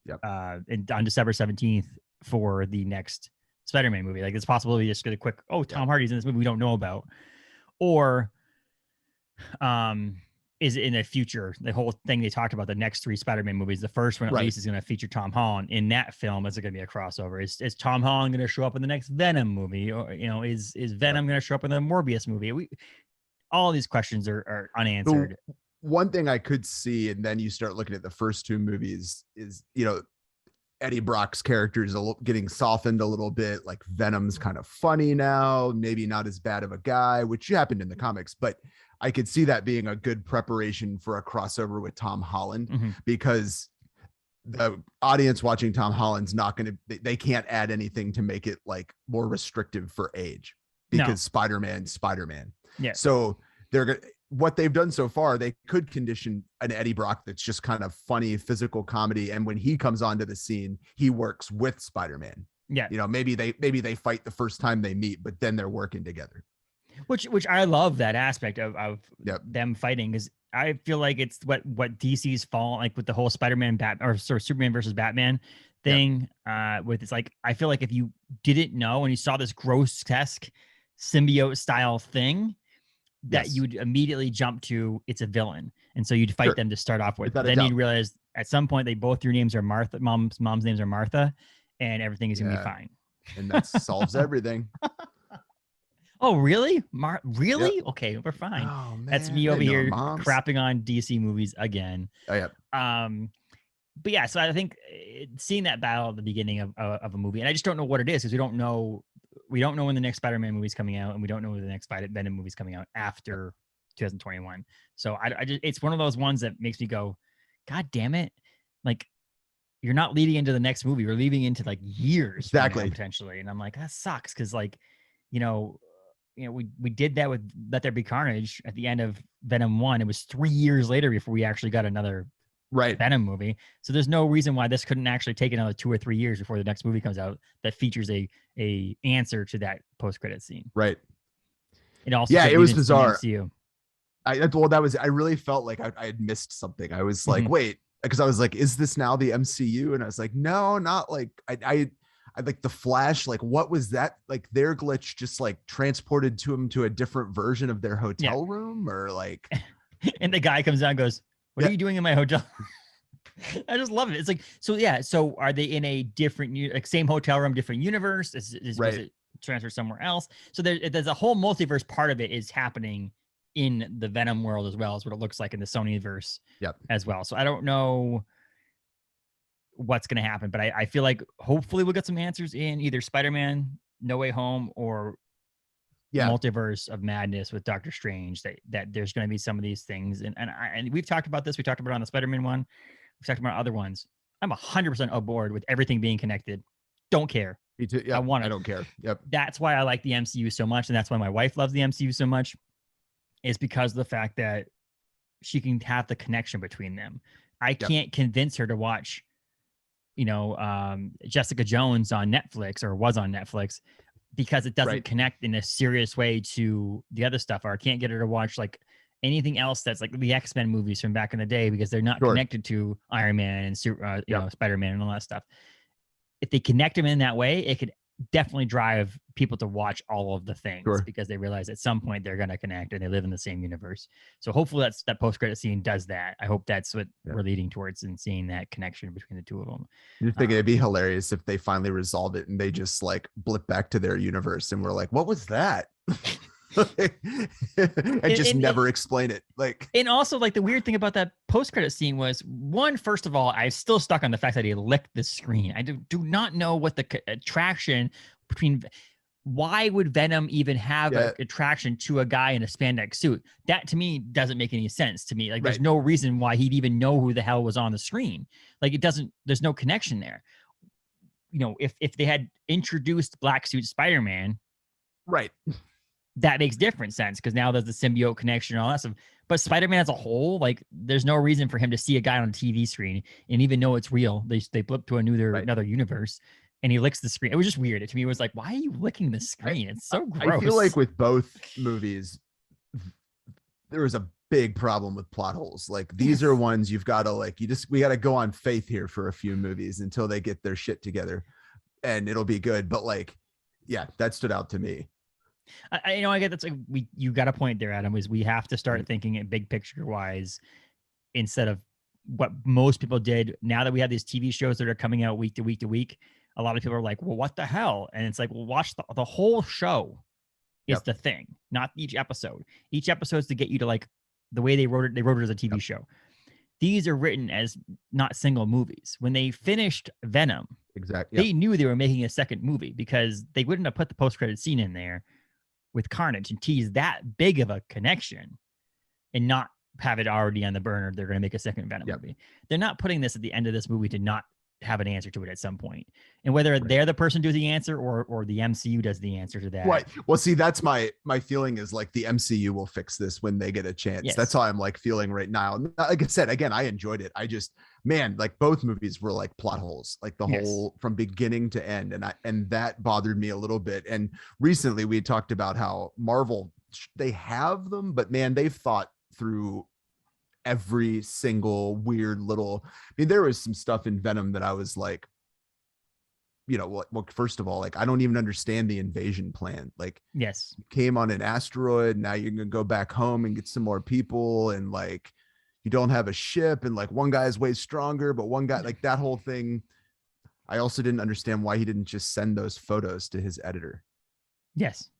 December 17th for the next Spider-Man movie. Like, it's possibility just get a quick, Tom Hardy's in this movie we don't know about. Or is it in the future? The whole thing they talked about, the next 3 Spider-Man movies, the first one at least is going to feature Tom Holland. In that film, is it going to be a crossover? Is Tom Holland going to show up in the next Venom movie? Or, is Venom going to show up in the Morbius movie? All these questions are unanswered. One thing I could see, and then you start looking at the first 2 movies, is, Eddie Brock's character is getting softened a little bit. Like Venom's kind of funny now, maybe not as bad of a guy, which happened in the comics, but I could see that being a good preparation for a crossover with Tom Holland, because the audience watching Tom Holland's not going to, they can't add anything to make it like more restrictive for age, because Spider-Man. Yeah. So what they've done so far, they could condition an Eddie Brock that's just kind of funny physical comedy, and when he comes onto the scene, he works with Spider-Man. Yeah, you know, maybe they fight the first time they meet, but then they're working together. Which I love that aspect of them fighting, because I feel like it's what DC's fall like with the whole Spider-Man or sort of Superman versus Batman thing. With it's like, I feel like if you didn't know and you saw this grotesque symbiote style thing, that you'd immediately jump to it's a villain, and so you'd fight them to start off with. But then you'd realize at some point both your names are Martha. Mom's names are Martha, and everything is gonna be fine. And that solves everything. Oh, really? Really? Yep. Okay, we're fine. Oh, man. That's me over here crapping on DC movies again. Oh, yeah. But yeah, so I think seeing that battle at the beginning of a movie, and I just don't know what it is, because we don't know when the next Spider-Man movie is coming out, and we don't know when the next Venom movie is coming out after 2021. So I just, it's one of those ones that makes me go, God damn it. Like, you're not leading into the next movie. We're leading into like years exactly potentially. And I'm like, that sucks. Cause like, we did that with Let There Be Carnage at the end of Venom 1. It was 3 years later before we actually got another Venom movie. So there's no reason why this couldn't actually take another 2 or 3 years before the next movie comes out that features a answer to that post-credit scene. Right. It also, it was bizarre. I really felt like I had missed something. I was like, wait, because I was like, is this now the MCU? And I was like, no, not like I like the Flash. Like, what was that? Like their glitch just like transported him to a different version of their hotel room, or like, and the guy comes out and goes, what are you doing in my hotel? I just love it. It's like, so are they in a different, like same hotel room, different universe? Was it transferred somewhere else? So there's a whole multiverse part of it is happening in the Venom world as well as what it looks like in the Sonyverse as well. So I don't know what's going to happen, but I feel like hopefully we'll get some answers in either Spider-Man No Way Home or Multiverse of Madness with Doctor Strange, that there's going to be some of these things. And we've talked about this. We talked about it on the Spider-Man one. We've talked about other ones. I'm 100% aboard with everything being connected. Don't care. Me too. Yep. I don't care. Yep. That's why I like the MCU so much. And that's why my wife loves the MCU so much, is because of the fact that she can have the connection between them. I can't convince her to watch, Jessica Jones on Netflix, or was on Netflix, because it doesn't connect in a serious way to the other stuff. Or I can't get her to watch like anything else that's like the X-Men movies from back in the day, because they're not connected to Iron Man and Spider-Man and all that stuff. If they connect them in that way, it could definitely drive people to watch all of the things, because they realize at some point they're going to connect and they live in the same universe. So hopefully that post-credit scene does that. I hope that's what we're leading towards, and seeing that connection between the two of them. You're thinking it'd be hilarious if they finally resolve it and they just like blip back to their universe and we're like, what was that? and just never explain it. Like, and also like the weird thing about that post-credit scene was, one, first of all, I'm still stuck on the fact that he licked the screen. I do not know what the attraction between, why would Venom even have an attraction to a guy in a spandex suit? That to me doesn't make any sense to me. Like there's no reason why he'd even know who the hell was on the screen. Like there's no connection there. If they had introduced Black Suit Spider-Man, that makes different sense, because now there's the symbiote connection and all that stuff. But Spider-Man as a whole, like there's no reason for him to see a guy on a TV screen and even know it's real. They flip to another universe and he licks the screen. It was just weird. To me, it was like, why are you licking the screen? It's so gross. I feel like with both movies, there was a big problem with plot holes. Like these are ones you've got to we got to go on faith here for a few movies until they get their shit together, and it'll be good. But that stood out to me. I get that's you got a point there, Adam, is we have to start thinking it big picture wise instead of what most people did. Now that we have these TV shows that are coming out week to week to week, a lot of people are like, well, what the hell? And it's like, well, watch the whole show is the thing, not each episode. Each episode is to get you to like the way they wrote it. They wrote it as a TV show. these are written as not single movies. When they finished Venom, exactly, they knew they were making a second movie because they wouldn't have put the post-credit scene in there with Carnage and tease that big of a connection and not have it already on the burner. They're going to make a second Venom movie. They're not putting this at the end of this movie to not have an answer to it at some point. And whether they're the person who does the answer or the MCU does the answer to that. Right. Well, see, that's my feeling is like the MCU will fix this when they get a chance. Yes. That's how I'm like feeling right now. Like I said, again, I enjoyed it. I just, man, like both movies were like plot holes, like the whole from beginning to end. And that bothered me a little bit. And recently we talked about how Marvel, they have them, but man, they've thought through every single weird little, I mean, there was some stuff in Venom that I was like, you know, well, first of all, like, I don't even understand the invasion plan. Like, yes, you came on an asteroid. Now you're going to go back home and get some more people. And like, you don't have a ship. And like one guy is way stronger, but one guy, like that whole thing. I also didn't understand why he didn't just send those photos to his editor. Yes.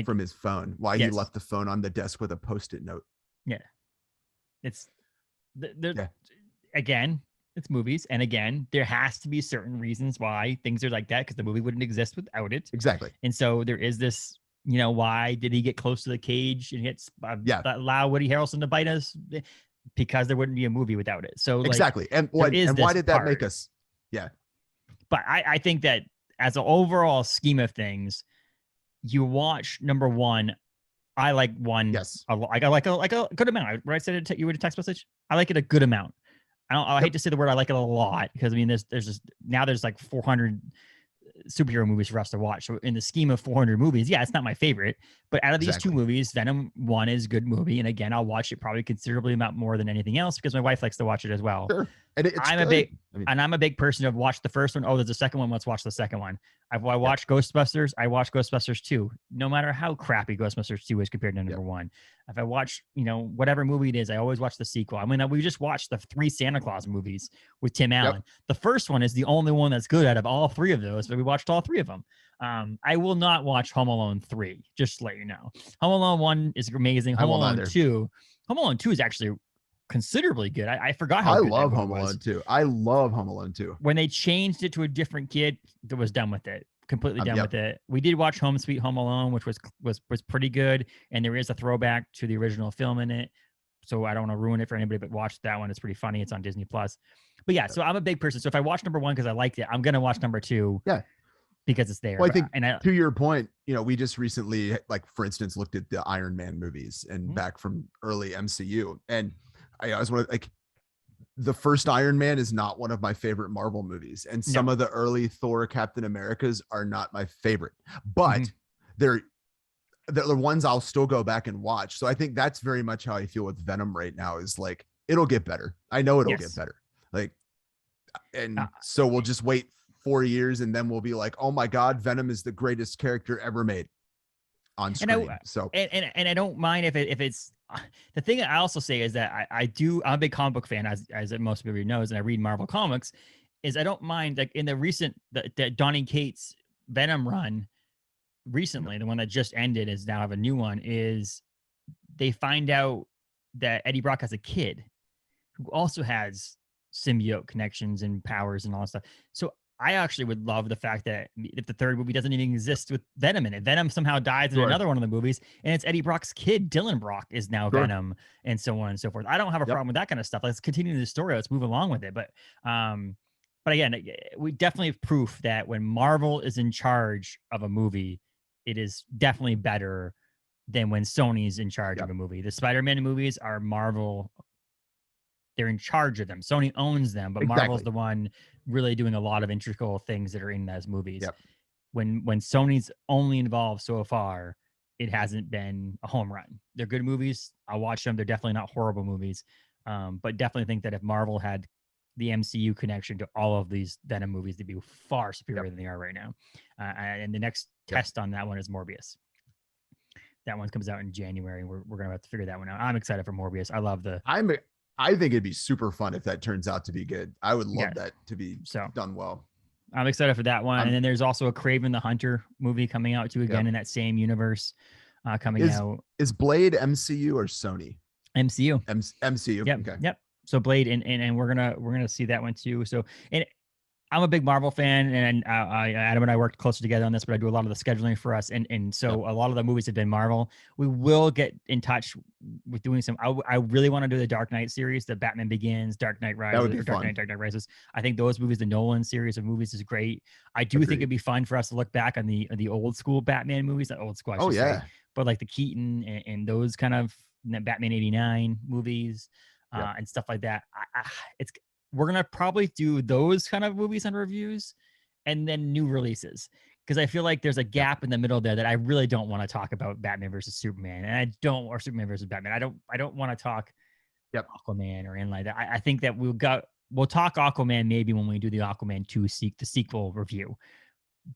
From his phone, why he left the phone on the desk with a Post-it note. Yeah. It's again, it's movies. And again, there has to be certain reasons why things are like that because the movie wouldn't exist without it. Exactly. And so there is this, you know, why did he get close to the cage and allow Woody Harrelson to bite us? Because there wouldn't be a movie without it. So exactly. And why did that make us? Yeah. But I think that as an overall scheme of things, you watch number one. I like one. Yes. I like a good amount. Right? I said it to you in a text message. I like it a good amount. I hate to say the word I like it a lot because I mean there's just now there's like 400 superhero movies for us to watch. So in the scheme of 400 movies, yeah, it's not my favorite. But out of these two movies, Venom 1 is a good movie. And again, I'll watch it probably considerably amount more than anything else because my wife likes to watch it as well. Sure. And I'm a big person of watch the first one. Oh, there's a second one. Let's watch the second one. I watched Ghostbusters. I watched Ghostbusters 2. No matter how crappy Ghostbusters 2 is compared to number one. If I watch, you know, whatever movie it is, I always watch the sequel. I mean, we just watched the 3 Santa Claus movies with Tim Allen. The first one is the only one that's good out of all 3 of those, but we watched all 3 of them. I will not watch Home Alone 3, just to let you know. Home Alone 1 is amazing. Home Alone 2 is actually considerably good. I forgot how I good love Home Alone 2. I love Home Alone 2. When they changed it to a different kid, that was done with it. Completely done with it. We did watch Home Sweet Home Alone, which was pretty good, and there is a throwback to the original film in it. So I don't want to ruin it for anybody, but watch that one. It's pretty funny. It's on Disney Plus. But yeah, so I'm a big person. So if I watch number 1 because I liked it, I'm gonna watch number 2. Yeah. Because it's there. Well, I think to your point, you know, we just recently, like for instance, looked at the Iron Man movies and back from early MCU, and I was like, the first Iron Man is not one of my favorite Marvel movies, and some of the early Thor, Captain Americas are not my favorite, but they're the ones I'll still go back and watch. So I think that's very much how I feel with Venom right now. Is like it'll get better. I know it'll get better. Like, and so we'll just wait 4 years and then we'll be like, oh my God, Venom is the greatest character ever made on screen. And I don't mind if it's the thing I also say is that I'm a big comic book fan, as most everybody knows, and I read Marvel comics, is I don't mind like in the recent the Donny Cates Venom run recently, the one that just ended is now have a new one, is they find out that Eddie Brock has a kid who also has symbiote connections and powers and all that stuff. So I actually would love the fact that if the third movie doesn't even exist with Venom in it, Venom somehow dies in another one of the movies, and it's Eddie Brock's kid, Dylan Brock, is now Venom, and so on and so forth. I don't have a problem with that kind of stuff. Let's continue the story. Let's move along with it. But again, we definitely have proof that when Marvel is in charge of a movie, it is definitely better than when Sony's in charge of a movie. The Spider-Man movies are Marvel. They're in charge of them. Sony owns them, but Marvel's the one really doing a lot of integral things that are in those movies. When Sony's only involved so far, it hasn't been a home run. They're good movies. I'll watch them. They're definitely not horrible movies. But definitely think that if Marvel had the MCU connection to all of these Venom movies, they'd be far superior than they are right now. And the next test on that one is Morbius. That one comes out in January. We're going to have to figure that one out. I'm excited for Morbius. I think it'd be super fun if that turns out to be good. I would love that to be done well. I'm excited for that one. And then there's also a Kraven the Hunter movie coming out too, again in that same universe coming out. Is Blade MCU or Sony? MCU. MCU. Yep. Okay. Yep. So Blade, and we're gonna see that one too. So, and I'm a big Marvel fan, and Adam and I worked closer together on this, but I do a lot of the scheduling for us, and so a lot of the movies have been Marvel. We will get in touch with doing some. I really want to do the Dark Knight series, the Batman Begins, Dark Knight Rises, That would be or Dark Knight Rises. I think those movies, the Nolan series of movies, is great. I do think it'd be fun for us to look back on the old school Batman movies, not old school, I should say, but like the Keaton and those kind of Batman '89 movies and stuff like that. We're going to probably do those kind of movies and reviews and then new releases. Because I feel like there's a gap in the middle there that I really don't want to talk about Batman versus Superman. Or Superman versus Batman. I don't want to talk Aquaman or anything like that. I think that we'll talk Aquaman maybe when we do the Aquaman 2 the sequel review.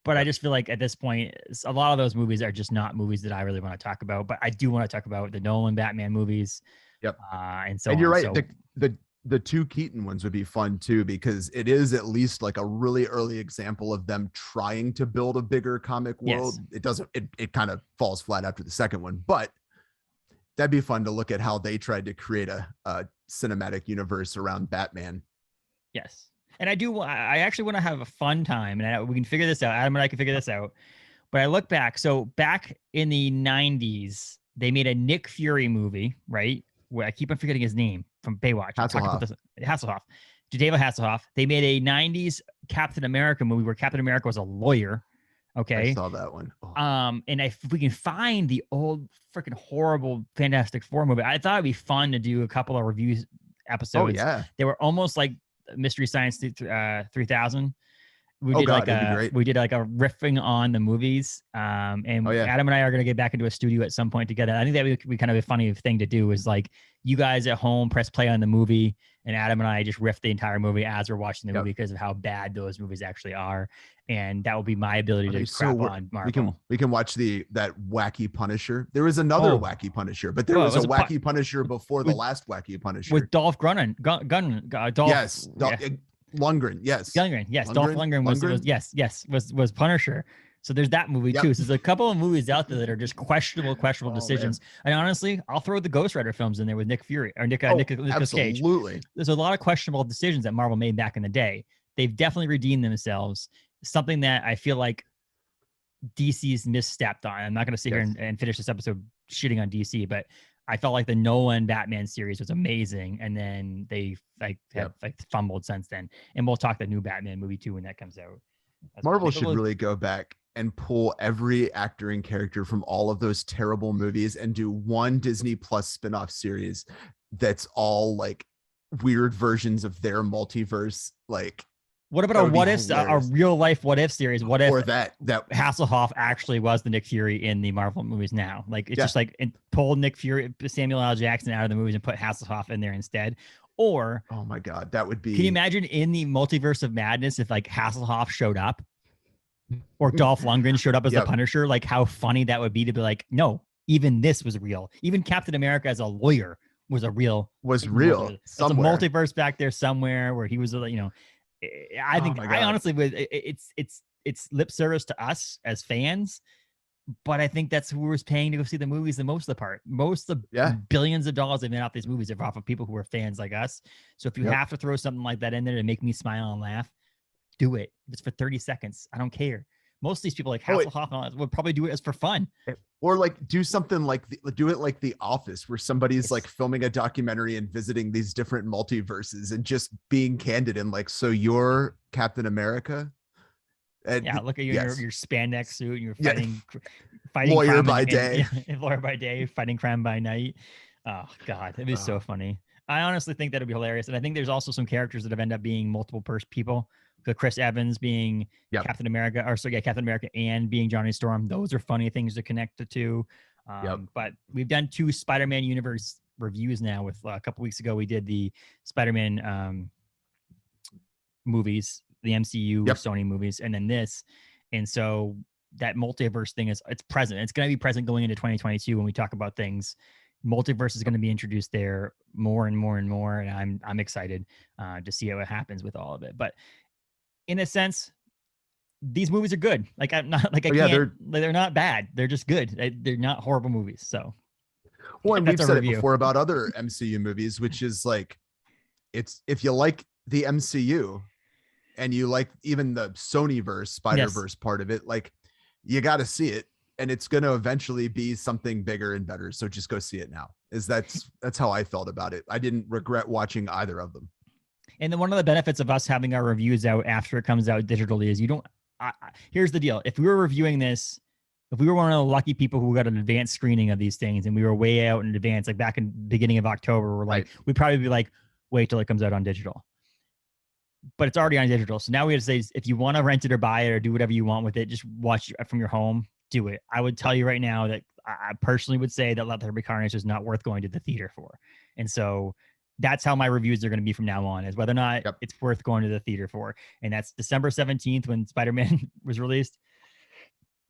But I just feel like at this point, a lot of those movies are just not movies that I really want to talk about. But I do want to talk about the Nolan Batman movies. Yep. And so and you're on. right. So, the two Keaton ones would be fun too, because it is at least like a really early example of them trying to build a bigger comic world. Yes. It kind of falls flat after the second one, but that'd be fun to look at how they tried to create a cinematic universe around Batman. Yes. And I actually want to have a fun time, and we can figure this out. Adam and I can figure this out. But I look back. So back in the 90s, they made a Nick Fury movie, right? Where I keep on forgetting his name from Baywatch. Hasselhoff. David Hasselhoff. They made a 90s Captain America movie where Captain America was a lawyer. Okay. I saw that one. Oh. And if we can find the old freaking horrible Fantastic Four movie, I thought it'd be fun to do a couple of reviews episodes. Oh, yeah. They were almost like Mystery Science 3000. We did like a riffing on the movies. And Adam and I are going to get back into a studio at some point together. I think that would be kind of a funny thing to do, is like you guys at home press play on the movie and Adam and I just riff the entire movie as we're watching the movie because of how bad those movies actually are. And that will be my ability to crap on Marvel. We can watch that wacky Punisher. There was another wacky Punisher, but there was a wacky Punisher before the last wacky Punisher with Dolph Lundgren. Lundgren, yes. Dolph Lundgren was Punisher. So there's that movie too. So there's a couple of movies out there that are just questionable decisions. Man. And honestly, I'll throw the Ghost Rider films in there with Nick Fury or Nicolas Cage. Absolutely. There's a lot of questionable decisions that Marvel made back in the day. They've definitely redeemed themselves. Something that I feel like DC's misstepped on. I'm not going to sit here and finish this episode shitting on DC, but I felt like the Nolan Batman series was amazing, and then they have fumbled since then. And we'll talk the new Batman movie too when that comes out. Marvel should really go back and pull every actor and character from all of those terrible movies and do one Disney Plus spinoff series that's all like weird versions of their multiverse. Like, what about a real life what if series? What if that Hasselhoff actually was the Nick Fury in the Marvel movies now? Like it's just like pull Nick Fury, Samuel L. Jackson out of the movies and put Hasselhoff in there instead. Or oh my God, that would be. Can you imagine in the multiverse of madness if like Hasselhoff showed up, or Dolph Lundgren showed up as the Punisher? Like how funny that would be to be like, no, even this was real. Even Captain America as a lawyer was real. There's a multiverse back there somewhere where he was, I think I honestly would. It's lip service to us as fans, but I think that's who was paying to go see the movies the most of the part. Most of the billions of dollars they've made off these movies are off of people who are fans like us. So if you have to throw something like that in there to make me smile and laugh, do it. If it's for 30 seconds, I don't care. Most of these people like Hasselhoff would probably do it as for fun. Or like do something like do it like The Office, where somebody's like filming a documentary and visiting these different multiverses and just being candid and like, so you're Captain America. And look at your spandex suit and you're fighting lawyer by day, lawyer by day, fighting crime by night. Oh God, it'd be so funny. I honestly think that'd be hilarious. And I think there's also some characters that have ended up being multiple people. The Chris Evans being Captain America, Captain America and being Johnny Storm. Those are funny things to connect the two. But we've done 2 Spider-Man universe reviews now. With a couple weeks ago, we did the Spider-Man movies, the MCU Sony movies, and then this. And so that multiverse thing it's present. It's going to be present going into 2022 when we talk about things. Multiverse is going to be introduced there more and more and more, and I'm excited to see how it happens with all of it. But in a sense, these movies are good. Like I'm not like they're not bad. They're just good. They're not horrible movies. So, well, and we've said it before about other MCU movies, which is like it's, if you like the MCU and you like even the Sony-verse, Spider-Verse part of it, like you got to see it, and it's going to eventually be something bigger and better. So just go see it now. That's how I felt about it. I didn't regret watching either of them. And then one of the benefits of us having our reviews out after it comes out digitally is you don't, here's the deal. If we were reviewing this, if we were one of the lucky people who got an advanced screening of these things and we were way out in advance, like back in beginning of October, we're like, we'd probably be like, wait till it comes out on digital. But it's already on digital. So now we have to say, if you want to rent it or buy it or do whatever you want with it, just watch it from your home, do it. I would tell you right now that I personally would say that Let There Be Carnage is not worth going to the theater for. And so that's how my reviews are going to be from now on, is whether or not it's worth going to the theater for. And that's December 17th when Spider-Man was released.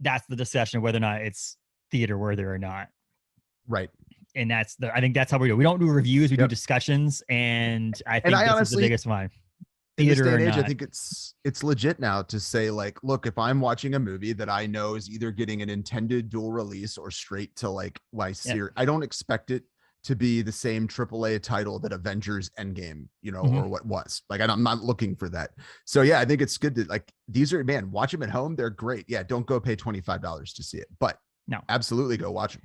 That's the discussion of whether or not it's theater worthy or not. Right. And I think that's how we do. We don't do reviews, we do discussions. And I think this is the biggest one. In this day and age, I think it's legit now to say, like, look, if I'm watching a movie that I know is either getting an intended dual release or straight to like my series, I don't expect it to be the same AAA title that Avengers Endgame, or what was. Like, I'm not looking for that. So yeah, I think it's good to, like, these are, man, watch them at home. They're great. Yeah. Don't go pay $25 to see it, but no, absolutely go watch them.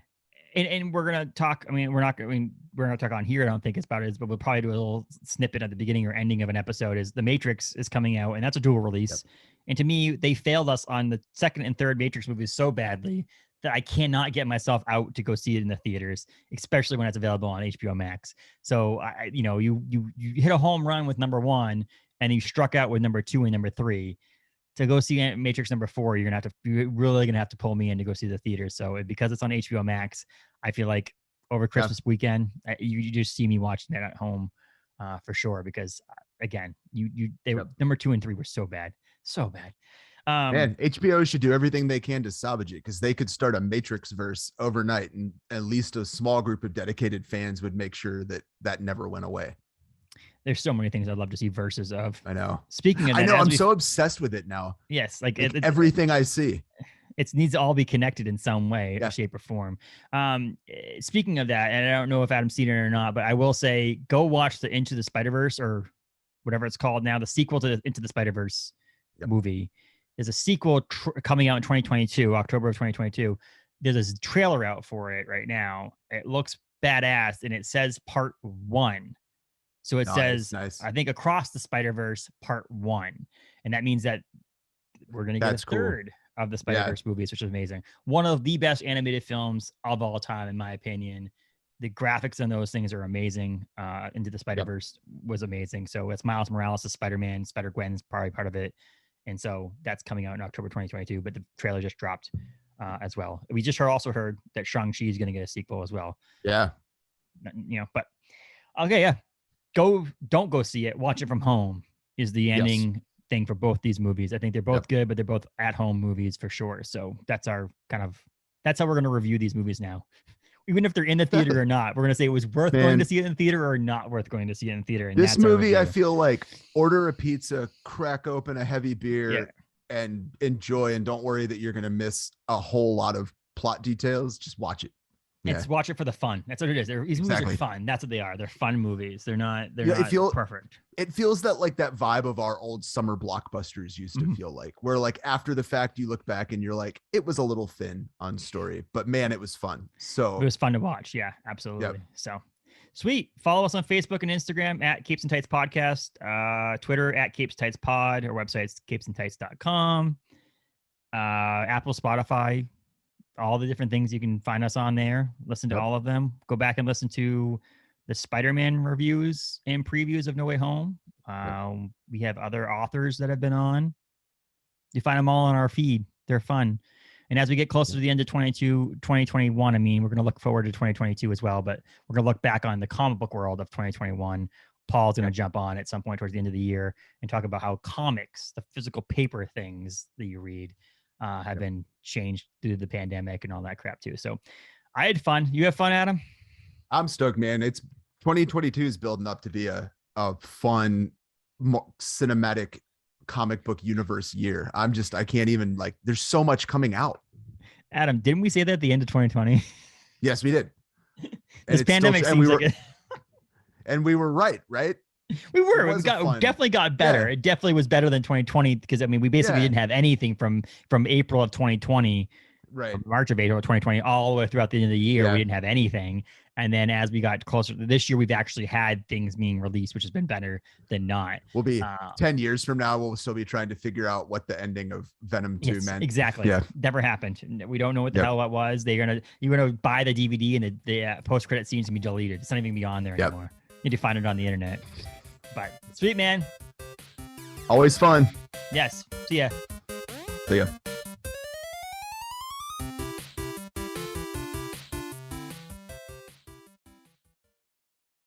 And we're going to talk, we're not going to talk on here, I don't think it's about it, but we'll probably do a little snippet at the beginning or ending of an episode. Is The Matrix is coming out, and that's a dual release. And to me, they failed us on the second and third Matrix movies so badly that I cannot get myself out to go see it in the theaters, especially when it's available on HBO Max. So you hit a home run with number 1 and you struck out with number 2 and number 3. To go see Matrix number 4, you're really gonna have to pull me in to go see the theater. So because it's on HBO Max, I feel like over Christmas weekend, you just see me watching it at home for sure. Because again, they were number 2 and 3 were so bad. Man, HBO should do everything they can to salvage it, because they could start a Matrix verse overnight, and at least a small group of dedicated fans would make sure that never went away. There's so many things I'd love to see verses of. I know. Speaking of that, I'm so obsessed with it now. Yes, everything I see. It needs to all be connected in some way, shape, or form. Speaking of that, and I don't know if Adam's seen it or not, but I will say, go watch the Into the Spider-Verse, or whatever it's called now, the sequel to Into the Spider-Verse movie. There's a sequel coming out in 2022, October of 2022. There's a trailer out for it right now. It looks badass, and it says part 1. So it says, I think, Across the Spider-Verse part 1. And that means that we're going to get a third of the Spider-Verse movies, which is amazing. One of the best animated films of all time, in my opinion. The graphics on those things are amazing. Into the Spider-Verse was amazing. So it's Miles Morales as Spider-Man. Spider-Gwen's probably part of it. And so that's coming out in October 2022, but the trailer just dropped as well. We just also heard that Shang-Chi is going to get a sequel as well. Yeah. But okay, yeah. Don't go see it. Watch it from home is the ending thing for both these movies. I think they're both good, but they're both at-home movies for sure. So that's how we're going to review these movies now. Even if they're in the theater or not, we're going to say it was worth going to see it in the theater or not worth going to see it in the theater. And this movie, I feel like, order a pizza, crack open a heavy beer, and enjoy, and don't worry that you're going to miss a whole lot of plot details. Just watch it. It's watch it for the fun. That's what it is. These movies are fun. That's what they are. They're fun movies. They're not perfect. It feels that vibe of our old summer blockbusters used to feel like, where like after the fact you look back and you're like, it was a little thin on story, but man, it was fun. So it was fun to watch. Yeah, absolutely. Yep. So sweet. Follow us on Facebook and Instagram at Capes and Tights Podcast, Twitter at Capes Tights Pod. Our website's capesandtights.com, Apple, Spotify, all the different things you can find us on there. Listen to all of them. Go back and listen to the Spider-Man reviews and previews of No Way Home. We have other authors that have been on. You find them all on our feed. They're fun. And as we get closer to the end of 2021, we're going to look forward to 2022 as well, but we're going to look back on the comic book world of 2021. Paul's going to jump on at some point towards the end of the year and talk about how comics, the physical paper things that you read, have been changed due to the pandemic and all that crap too. So I had fun. You have fun, Adam? I'm stoked, man. It's 2022 is building up to be a fun cinematic comic book universe year. I can't even, like, there's so much coming out. Adam, didn't we say that at the end of 2020? Yes, we did. This pandemic seems like it. And we were right? We definitely got better. Yeah. It definitely was better than 2020 because I mean we basically didn't have anything from April of 2020, right? March of April of 2020, all the way throughout the end of the year. Yeah. We didn't have anything, and then as we got closer to this year, we've actually had things being released, which has been better than not. We'll be 10 years from now. We'll still be trying to figure out what the ending of Venom 2 meant. Exactly. Yeah. Never happened. We don't know what the hell that was. You're gonna buy the DVD and the post credit scenes can be deleted. It's not even gonna be on there anymore. You need to find it on the internet. But sweet, man. Always fun. Yes. See ya. See ya.